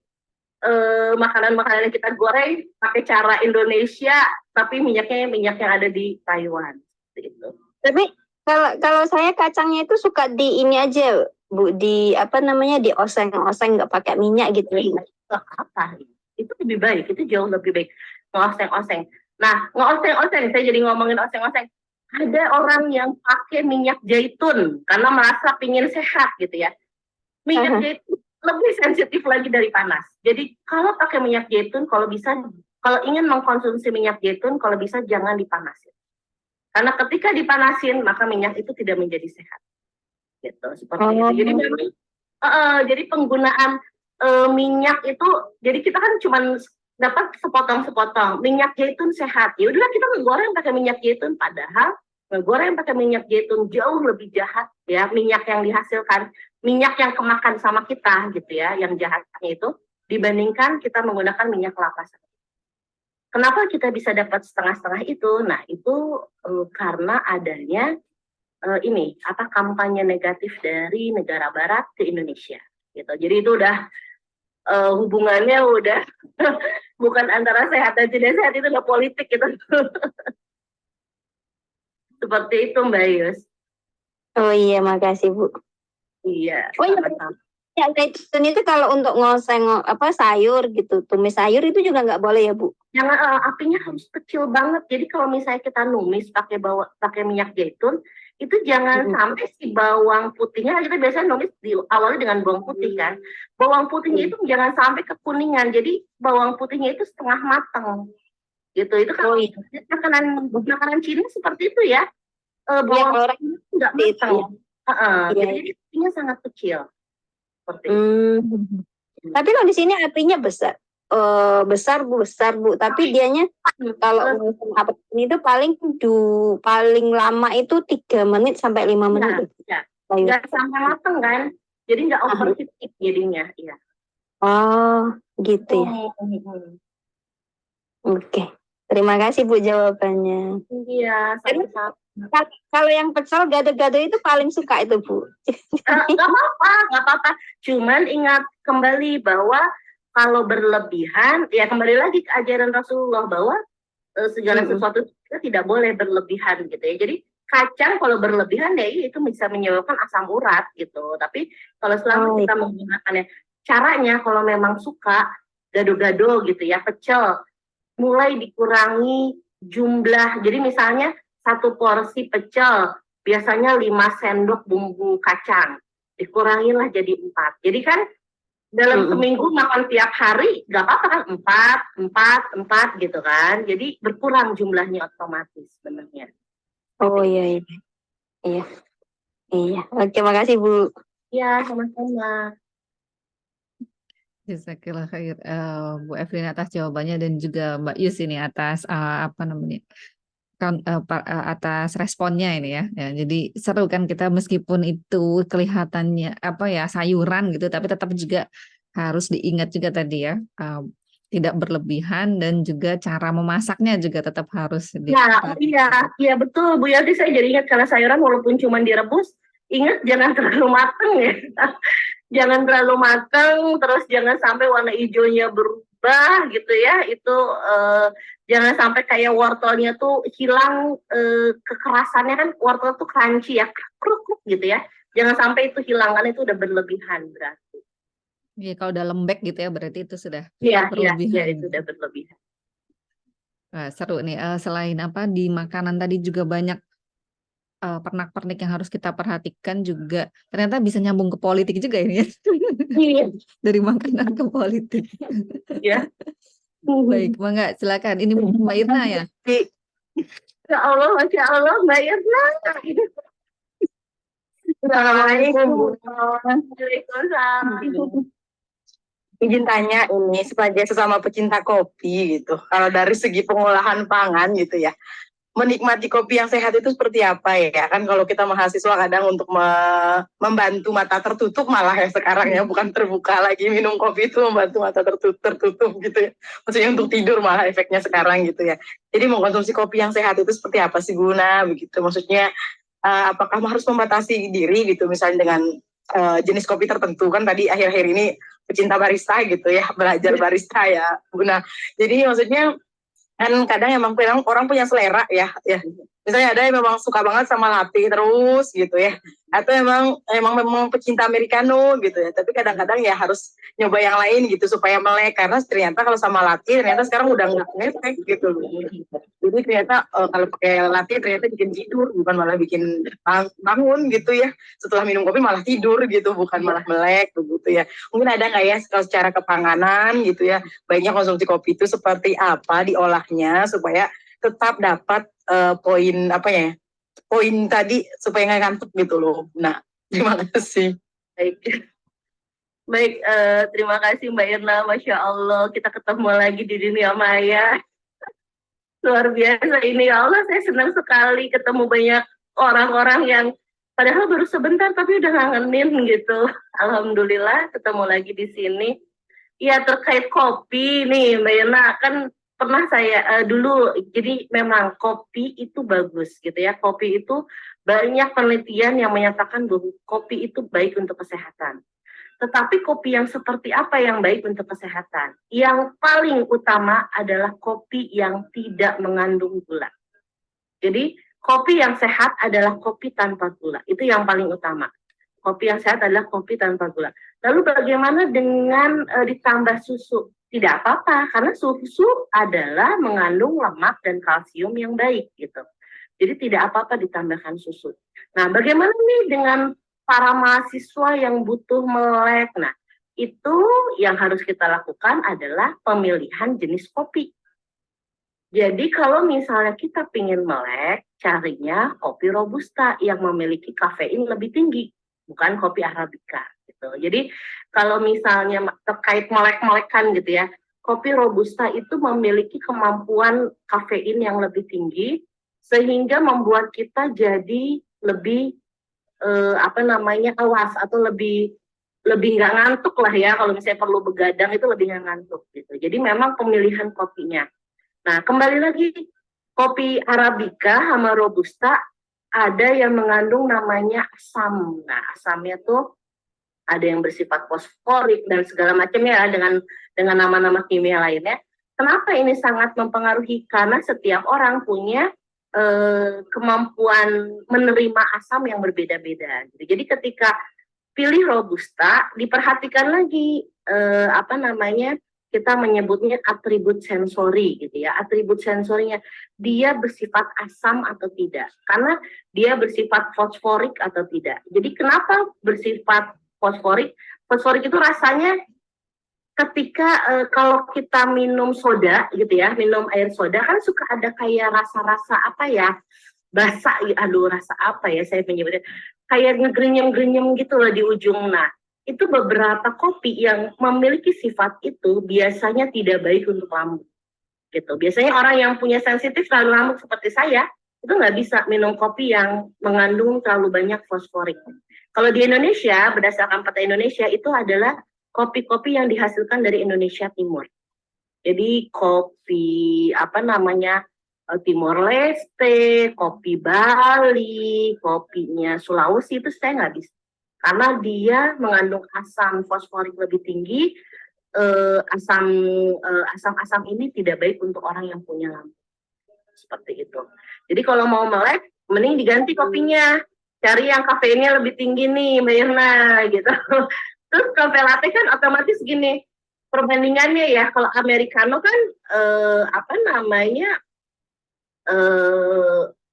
makanan-makanan yang kita goreng pakai cara Indonesia, tapi minyaknya minyak yang ada di Taiwan. Gitu. Tapi kalau saya kacangnya itu suka di ini aja Bu, di di oseng-oseng nggak pakai minyak gitu. Apa? Itu lebih baik, itu jauh lebih baik. Ngeoseng-oseng. Nah, ngeoseng-oseng, saya jadi ngomongin oseng-oseng. Ada orang yang pakai minyak zaitun karena merasa pingin sehat gitu ya. Minyak zaitun lebih sensitif lagi dari panas. Jadi kalau pakai minyak zaitun, kalau ingin mengkonsumsi minyak zaitun, kalau bisa jangan dipanasin. Karena ketika dipanasin maka minyak itu tidak menjadi sehat. Gitu, seperti itu. Jadi memang jadi penggunaan minyak itu, jadi kita kan cuma dapat sepotong-sepotong. Minyak zaitun sehat. Ya udahlah kita menggoreng pakai minyak zaitun, padahal menggoreng pakai minyak zaitun jauh lebih jahat ya, minyak yang dihasilkan, minyak yang kemakan sama kita gitu ya, yang jahatnya itu dibandingkan kita menggunakan minyak kelapa sawit. Kenapa kita bisa dapat setengah-setengah itu? Nah, itu karena adanya kampanye negatif dari negara barat ke Indonesia gitu. Jadi itu udah hubungannya udah bukan antara sehat dan tidak sehat, itu udah politik gitu. Seperti itu Mbak Yus. Oh iya, makasih Bu. Iya. Oh iya, minyak zaitun itu kalau untuk ngoseng sayur gitu, tumis sayur itu juga nggak boleh ya Bu? Jangan, apinya harus kecil banget. Jadi kalau misalnya kita numis pakai minyak zaitun, itu jangan sampai si bawang putihnya, kita biasanya numis awalnya dengan bawang putih kan. Bawang putihnya itu jangan sampai kekuningan. Jadi bawang putihnya itu setengah matang. Gitu. Itu kalau makanan Cina seperti itu ya. Bawang putihnya nggak matang. Jadi apinya sangat kecil. Seperti itu. Tapi kalau di sini apinya besar. Besar Bu, tapi dianya kalau ini itu paling lama itu 3 menit sampai 5 menit. Ya. Nggak sampai matang kan, jadi nggak overheat jadinya. Ya. Oh gitu ya. Oke. Terima kasih Bu jawabannya. Iya, sama-sama. Kalau yang pecel gado-gado itu paling suka itu Bu. Nggak apa-apa. Cuman ingat kembali bahwa kalau berlebihan, ya kembali lagi ke ajaran Rasulullah bahwa segala sesuatu kita tidak boleh berlebihan gitu ya. Jadi kacang kalau berlebihan ya itu bisa menyebabkan asam urat gitu. Tapi kalau selama kita menggunakannya, caranya kalau memang suka gado-gado gitu ya, pecel, mulai dikurangi jumlah. Jadi misalnya 1 porsi pecel biasanya 5 sendok bumbu kacang, dikurangilah jadi 4. Jadi kan dalam seminggu makan tiap hari nggak apa-apa kan, 4 gitu kan. Jadi berkurang jumlahnya otomatis sebenarnya. Oh iya. Oke, makasih Bu. Ya, sama-sama. Jazakallah khair Bu Evelyn atas jawabannya, dan juga Mbak Yus ini atas atas responnya ini ya. Jadi seru kan kita meskipun itu kelihatannya sayuran gitu, tapi tetap juga harus diingat juga tadi ya, tidak berlebihan, dan juga cara memasaknya juga tetap harus Iya betul Bu Yati, saya jadi ingat karena sayuran walaupun cuma direbus, ingat jangan terlalu matang ya. Jangan terlalu matang, terus jangan sampai warna hijaunya berubah gitu ya. Itu jangan sampai kayak wortelnya tuh hilang kekerasannya, kan wortel tuh crunchy ya, kruk gitu ya. Jangan sampai itu hilang, kan itu udah berlebihan berarti. Iya, kalau udah lembek gitu ya berarti itu sudah berlebihan. Iya, itu udah berlebihan. Wah, seru nih. Selain di makanan tadi juga banyak pernak-pernik yang harus kita perhatikan juga. Ternyata bisa nyambung ke politik juga ini ya. Iya. Dari makanan ke politik. Iya. Baik, Mbak, silakan. Ini Mbak Irna ya. Ya Allah, Masya Allah, Mbak Irna. Assalamualaikum. Waalaikumsalam. Izin tanya ini sebagai sesama pecinta kopi gitu. Kalau dari segi pengolahan pangan gitu ya, menikmati kopi yang sehat itu seperti apa ya? Kan kalau kita mahasiswa kadang untuk membantu mata tertutup malah ya sekarang ya, bukan terbuka lagi minum kopi itu membantu mata tertutup gitu ya. Maksudnya untuk tidur malah efeknya sekarang gitu ya. Jadi mengkonsumsi kopi yang sehat itu seperti apa sih Guna begitu? Maksudnya apakah harus membatasi diri gitu misalnya dengan jenis kopi tertentu? Kan tadi akhir-akhir ini pecinta barista gitu ya, belajar barista ya Guna. Jadi maksudnya kan kadang emang orang punya selera ya. Misalnya ada yang memang suka banget sama latte terus gitu ya, atau memang pecinta americano gitu ya, tapi kadang-kadang ya harus nyoba yang lain gitu supaya melek, karena ternyata kalau sama latte ternyata sekarang udah nggak ngefek gitu. Jadi ternyata kalau pakai latte ternyata bikin tidur, bukan malah bikin bangun gitu ya, setelah minum kopi malah tidur gitu, bukan malah melek begitu ya. Mungkin ada nggak ya kalau secara kepanganan gitu ya, baiknya konsumsi kopi itu seperti apa diolahnya supaya tetap dapat poin apa ya? Poin tadi supaya nggak ngantuk gitu loh. Nah, terima kasih. Baik. Baik, terima kasih Mbak Irna. Masya Allah, kita ketemu lagi di dunia maya. Luar biasa ini, ya Allah, saya senang sekali ketemu banyak orang-orang yang padahal baru sebentar tapi udah ngangenin gitu. Alhamdulillah ketemu lagi di sini. Ya, terkait kopi nih Mbak Irna, kan pernah saya dulu, jadi memang kopi itu bagus gitu ya. Kopi itu banyak penelitian yang menyatakan bahwa kopi itu baik untuk kesehatan. Tetapi kopi yang seperti apa yang baik untuk kesehatan? Yang paling utama adalah kopi yang tidak mengandung gula. Jadi kopi yang sehat adalah kopi tanpa gula. Itu yang paling utama. Kopi yang sehat adalah kopi tanpa gula. Lalu bagaimana dengan ditambah susu? Tidak apa-apa, karena susu adalah mengandung lemak dan kalsium yang baik gitu. Jadi tidak apa-apa ditambahkan susu. Nah, bagaimana nih dengan para mahasiswa yang butuh melek? Nah, itu yang harus kita lakukan adalah pemilihan jenis kopi. Jadi kalau misalnya kita ingin melek, carinya kopi robusta yang memiliki kafein lebih tinggi, bukan kopi arabica. Gitu. Jadi kalau misalnya terkait melek-melekan gitu ya, kopi robusta itu memiliki kemampuan kafein yang lebih tinggi, sehingga membuat kita jadi lebih awas atau lebih nggak ngantuk lah ya, kalau misalnya perlu begadang itu lebih nggak ngantuk gitu. Jadi memang pemilihan kopinya. Nah, kembali lagi, kopi arabica sama robusta ada yang mengandung namanya asam. Nah, asamnya tuh ada yang bersifat fosforik dan segala macamnya dengan nama-nama kimia lainnya. Kenapa ini sangat mempengaruhi? Karena setiap orang punya kemampuan menerima asam yang berbeda-beda. Jadi ketika pilih robusta, diperhatikan lagi kita menyebutnya atribut sensori gitu ya. Atribut sensorinya, dia bersifat asam atau tidak. Karena dia bersifat fosforik atau tidak. Jadi kenapa bersifat fosforik? Fosforik itu rasanya ketika kalau kita minum soda gitu ya, minum air soda kan suka ada kayak rasa-rasa apa ya, basah, aduh rasa apa ya saya menyebutnya, kayak ngegrenyem-grenyem gitu loh di ujung. Nah, itu beberapa kopi yang memiliki sifat itu biasanya tidak baik untuk lambung gitu. Biasanya orang yang punya sensitif terhadap lambung seperti saya, itu nggak bisa minum kopi yang mengandung terlalu banyak fosforik. Kalau di Indonesia, berdasarkan peta Indonesia, itu adalah kopi-kopi yang dihasilkan dari Indonesia Timur. Jadi kopi Timor Leste, kopi Bali, kopinya Sulawesi itu saya nggak bisa. Karena dia mengandung asam fosforik lebih tinggi, asam-asam ini tidak baik untuk orang yang punya lambung. Seperti itu. Jadi kalau mau melek, mending diganti kopinya. Cari yang kafeinnya lebih tinggi nih, Mbak Irna, gitu. Terus kafe latte kan otomatis gini, perbandingannya ya, kalau americano kan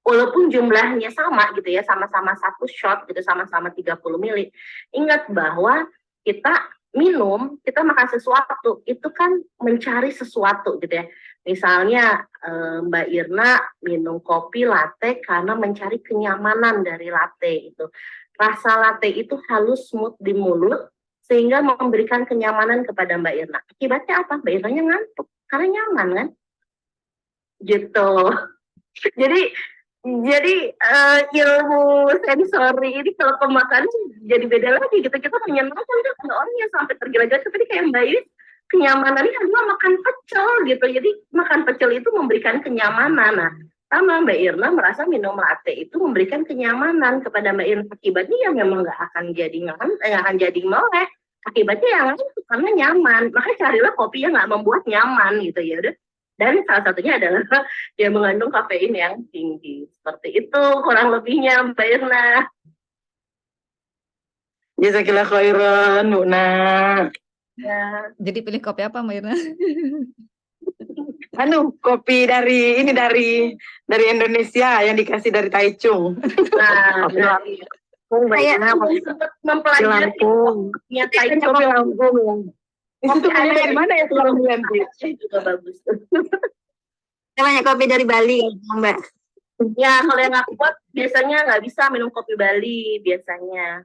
walaupun jumlahnya sama gitu ya, sama-sama satu shot gitu, sama-sama 30 ml. Ingat bahwa kita minum, kita makan sesuatu, itu kan mencari sesuatu gitu ya. Misalnya Mbak Irna minum kopi latte karena mencari kenyamanan dari latte itu. Rasa latte itu halus, smooth di mulut, sehingga memberikan kenyamanan kepada Mbak Irna. Akibatnya apa? Mbak Irnanya ngantuk, karena nyaman kan? Gitu. Jadi ilmu sensori ini kalau pemakan jadi beda lagi gitu. Kita menyenangkan kan ada orang yang sampai tergila-gila seperti kayak Mbak Iris, kenyamanannya adalah makan pecel gitu. Jadi makan pecel itu memberikan kenyamanan. Nah, sama Mbak Irna merasa minum latte itu memberikan kenyamanan kepada Mbak Irna. Akibatnya ya memang nggak akan jadi melek. Akibatnya yang karena nyaman. Maka carilah kopi yang nggak membuat nyaman gitu ya udah. Dan salah satunya adalah dia mengandung kafein yang tinggi. Seperti itu kurang lebihnya Mbak Irna. Jazakallah khairan, Bu Na. Ya. Jadi pilih kopi apa Mbak Irna? Kopi dari Indonesia yang dikasih dari Taichung. Nah, Saya sempat mempelajari kopinya Taichung. Kopi Lampung. Itu dari mana ya kalau juga bagus. banyak kopi dari Bali Mbak. Ya, kalau yang nggak kuat biasanya nggak bisa minum kopi Bali biasanya.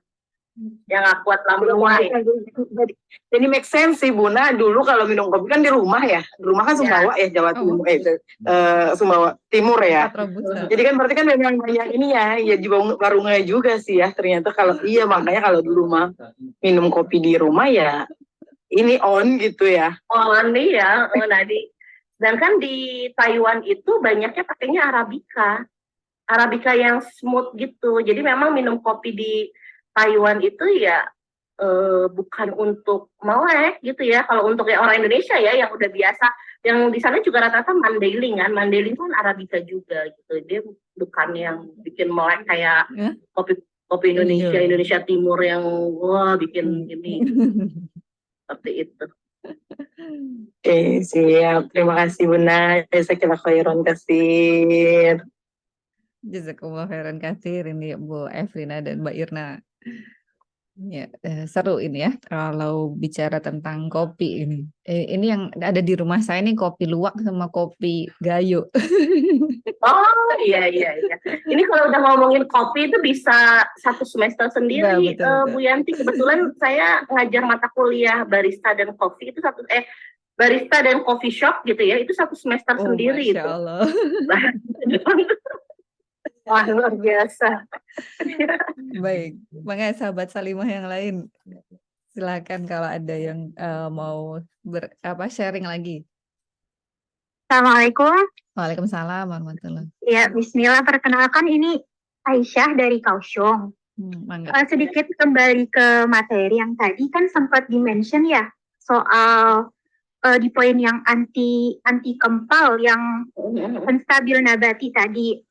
Yang nggak kuat lambung white. Jadi make sense sih Buna, dulu kalau minum kopi kan di rumah ya. Di rumah kan Sumbawa ya, Jawa Timur, Sumbawa Timur ya. Jadi kan berarti kan memang banyak ini ya di warungnya juga sih ya. Ternyata kalau iya makanya kalau dulu mah minum kopi di rumah ya ini on gitu ya. On nih ya, Nadi. Dan kan di Taiwan itu banyaknya pakainya Arabica. Arabica yang smooth gitu. Jadi memang minum kopi di Taiwan itu ya bukan untuk melek gitu ya. Kalau untuk ya orang Indonesia ya yang udah biasa, yang di sana juga rata-rata Mandailing kan. Mandailing kan Arabica juga gitu. Dia bukan yang bikin melek kayak kopi Indonesia, Indonesia Timur yang wah bikin ini. Seperti itu. Oke, siap. Terima kasih Bunda. Jazakallah khairan kasir. Jazakallah khairan kasir ini Bu Evelina dan Mbak Irna. Ya, seru ini ya kalau bicara tentang kopi ini. Ini yang ada di rumah saya nih kopi luwak sama kopi gayo. Oh iya. Ini kalau udah ngomongin kopi itu bisa satu semester sendiri, betul. Bu Yanti. Kebetulan saya ngajar mata kuliah barista dan kopi itu barista dan coffee shop gitu ya. Itu satu semester sendiri Masya itu. Allah. Wah, luar biasa. Baik, makanya sahabat Salimah yang lain silakan kalau ada yang mau sharing lagi. Assalamualaikum. Waalaikumsalam warahmatullahi. Ya, bismillah. Perkenalkan ini Aisyah dari Kaohsiung. Sedikit kembali ke materi yang tadi kan sempat dimention ya soal di poin yang anti kempal yang penstabil nabati tadi.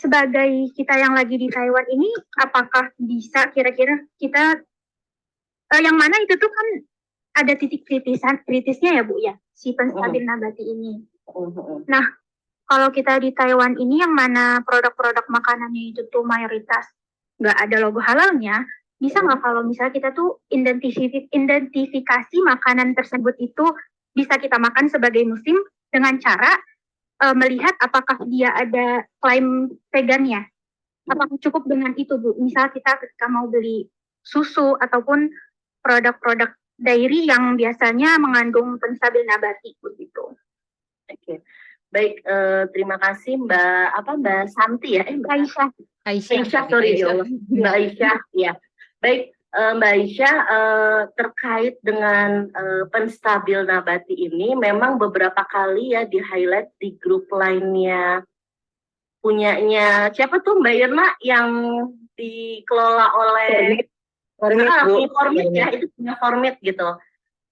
Sebagai kita yang lagi di Taiwan ini, apakah bisa kira-kira kita yang mana itu tuh kan ada titik kritisnya ya Bu ya, si penstabil nabati ini. Nah, kalau kita di Taiwan ini yang mana produk-produk makanannya itu tuh mayoritas nggak ada logo halalnya, bisa nggak kalau misalnya kita tuh identifikasi makanan tersebut itu bisa kita makan sebagai muslim dengan cara melihat apakah dia ada klaim vegannya. Apakah cukup dengan itu Bu? Misal kita ketika mau beli susu ataupun produk-produk dairy yang biasanya mengandung penstabil nabati begitu. Oke. Baik, terima kasih Mbak Santi ya. Aisyah, sorry ya Allah. Mbak Aisyah, ya. Baik, Mbak Aisyah, terkait dengan penstabil nabati ini memang beberapa kali ya di-highlight di grup lainnya punyanya siapa tuh Mbak Irna yang dikelola oleh Formit ya, itu punya Formit gitu.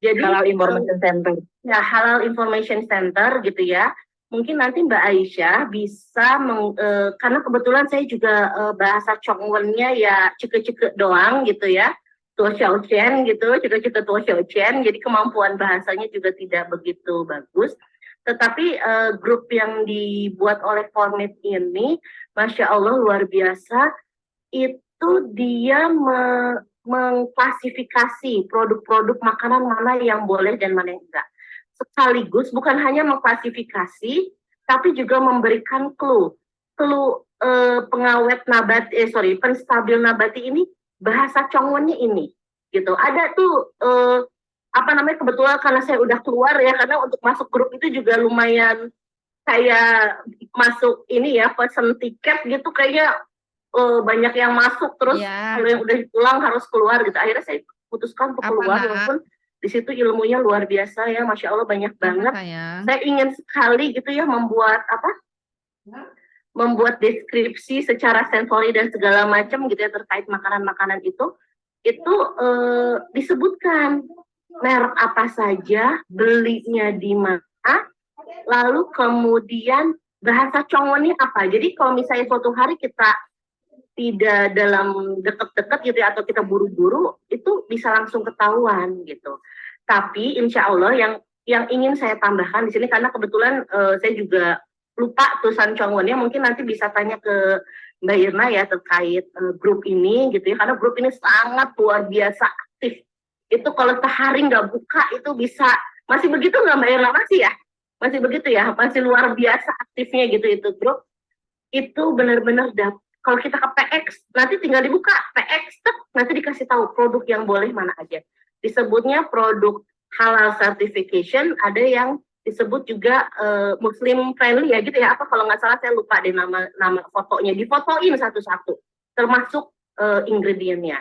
Jadi Halal Information Center. Ya, Halal Information Center gitu ya. Mungkin nanti Mbak Aisyah bisa karena kebetulan saya juga bahasa Chongwon-nya ya ceke-ceke doang gitu ya. Tuo Xiao Chen gitu, ceke-ceke Tuo Xiao Chen. Jadi kemampuan bahasanya juga tidak begitu bagus. Tetapi grup yang dibuat oleh Formit ini, Masya Allah luar biasa, itu dia mengklasifikasi produk-produk makanan mana yang boleh dan mana yang enggak. Sekaligus bukan hanya mengklasifikasi, tapi juga memberikan clue pengawet nabati, penstabil nabati ini bahasa Chongwon-nya ini, gitu. Ada tuh kebetulan karena saya udah keluar ya, karena untuk masuk grup itu juga lumayan kayak masuk ini ya, pesen tiket gitu, kayaknya banyak yang masuk terus kalau yang udah pulang harus keluar gitu. Akhirnya saya putuskan untuk keluar walaupun di situ ilmunya luar biasa ya, Masya Allah banyak banget. Saya ingin sekali gitu ya membuat deskripsi secara sensori dan segala macam gitu ya terkait makanan-makanan itu disebutkan merek apa saja, belinya di mana, lalu kemudian bahasa Chongwon-nya apa. Jadi kalau misalnya suatu hari kita tidak dalam deket-deket gitu ya, atau kita buru-buru, itu bisa langsung ketahuan gitu. Tapi insya Allah yang ingin saya tambahkan di sini, karena kebetulan saya juga lupa tulisan Chongwon-nya, mungkin nanti bisa tanya ke Mbak Irna ya terkait grup ini gitu ya, karena grup ini sangat luar biasa aktif. Itu kalau sehari nggak buka itu bisa, masih begitu nggak Mbak Irna? Masih ya? masih begitu ya, masih luar biasa aktifnya gitu itu grup. Itu benar-benar kalau kita ke PX, nanti tinggal dibuka PX, nanti dikasih tahu produk yang boleh mana aja. Disebutnya produk halal certification, ada yang disebut juga Muslim friendly ya gitu ya. Apa kalau nggak salah saya lupa deh nama fotonya. Difotoin satu-satu, termasuk ingredientnya.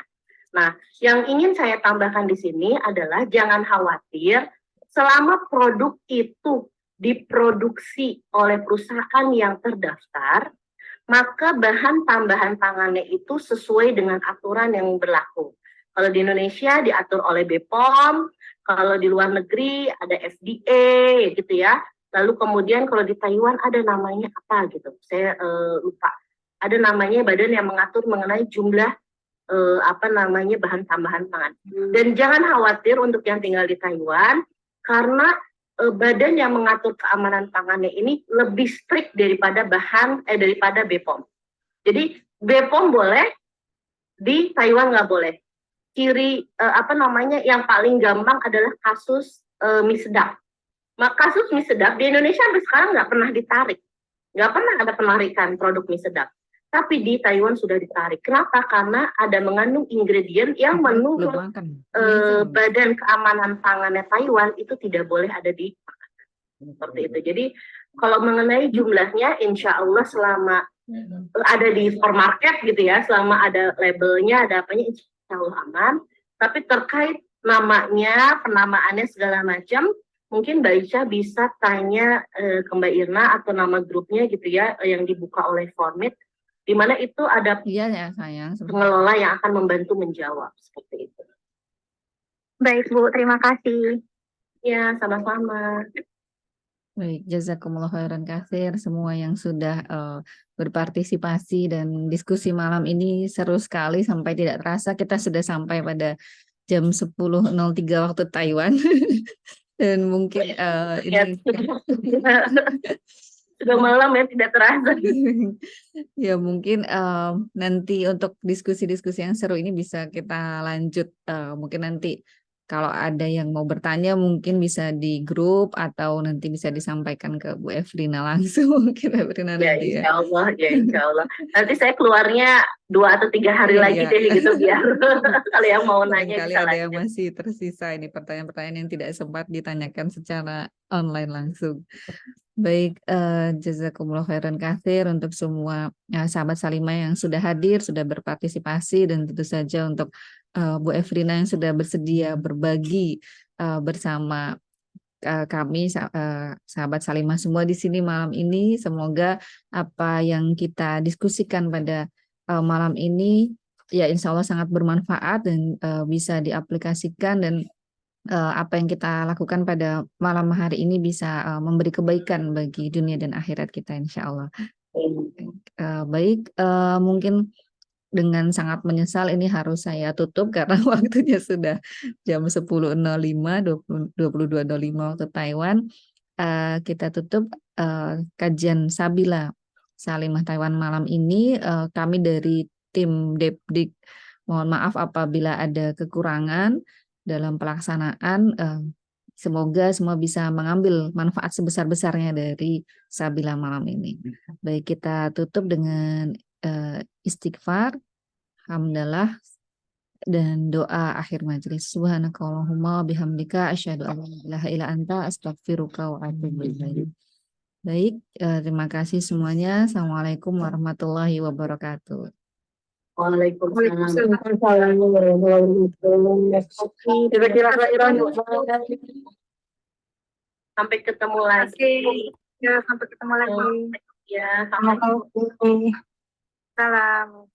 Nah, yang ingin saya tambahkan di sini adalah jangan khawatir selama produk itu diproduksi oleh perusahaan yang terdaftar, maka bahan tambahan pangannya itu sesuai dengan aturan yang berlaku. Kalau di Indonesia diatur oleh BPOM, kalau di luar negeri ada FDA gitu ya. Lalu kemudian kalau di Taiwan ada namanya apa gitu, saya lupa. Ada namanya badan yang mengatur mengenai jumlah bahan tambahan pangan. Dan jangan khawatir untuk yang tinggal di Taiwan, karena badan yang mengatur keamanan pangannya ini lebih strict daripada daripada BPOM. Jadi BPOM boleh, di Taiwan nggak boleh. Ciri yang paling gampang adalah kasus mie sedap. Kasus mie sedap di Indonesia sampai sekarang nggak pernah ditarik, nggak pernah ada penarikan produk mie sedap. Tapi di Taiwan sudah ditarik. Kenapa? Karena ada mengandung ingredient yang menurut Badan Keamanan Pangannya Taiwan itu tidak boleh ada di makanan. Seperti itu. Jadi kalau mengenai jumlahnya, insya Allah selama ada di supermarket gitu ya, selama ada labelnya, ada apanya, insya Allah aman. Tapi terkait namanya, penamaannya segala macam, mungkin Mbak Isha bisa tanya ke Mbak Irna atau nama grupnya gitu ya, yang dibuka oleh Formit, di mana itu ada Iya ya sayang. pengelola yang akan membantu menjawab seperti itu. Baik Bu, terima kasih. Ya, sama-sama. Baik, jazakumullah khairan katsir semua yang sudah berpartisipasi dan diskusi malam ini seru sekali sampai tidak terasa kita sudah sampai pada jam 10.03 waktu Taiwan. Dan mungkin ini sudah malam ya, tidak terasa. ya mungkin nanti untuk diskusi-diskusi yang seru ini bisa kita lanjut, mungkin nanti kalau ada yang mau bertanya mungkin bisa di grup atau nanti bisa disampaikan ke Bu Efrina langsung. Kita Efrina Ya, nanti insya Allah, ya insya Allah. Nanti saya keluarnya 2 atau 3 hari lagi deh gitu biar kalau yang mau nanya Kali bisa ada yang lanjut. masih tersisa ini pertanyaan-pertanyaan yang tidak sempat ditanyakan secara online langsung. Baik, jazakumullah khairan katsir untuk semua sahabat Salimah yang sudah hadir, sudah berpartisipasi, dan tentu saja untuk Bu Efrina yang sudah bersedia berbagi bersama kami sahabat Salimah semua di sini malam ini. Semoga apa yang kita diskusikan pada malam ini ya insya Allah sangat bermanfaat dan bisa diaplikasikan, dan apa yang kita lakukan pada malam hari ini bisa memberi kebaikan bagi dunia dan akhirat kita insya Allah. Baik, mungkin dengan sangat menyesal ini harus saya tutup karena waktunya sudah jam 10.05, 22.05 waktu Taiwan. Kita tutup kajian Sabila Salimah Taiwan malam ini. Kami dari tim Depdik mohon maaf apabila ada kekurangan dalam pelaksanaan. Semoga semua bisa mengambil manfaat sebesar-besarnya dari Sabila malam ini. Baik, kita tutup dengan istighfar, hamdalah, dan doa akhir majelis. Subhanakallahumma bihamdika asyhadu an la ilaha illa anta astaghfiruka wa atubu ilaik. Baik, terima kasih semuanya. Assalamualaikum warahmatullahi wabarakatuh. Waalaikumsalam. Sampai ketemu lagi. Ya, sampai ketemu lagi. Ya, sampai. Salam.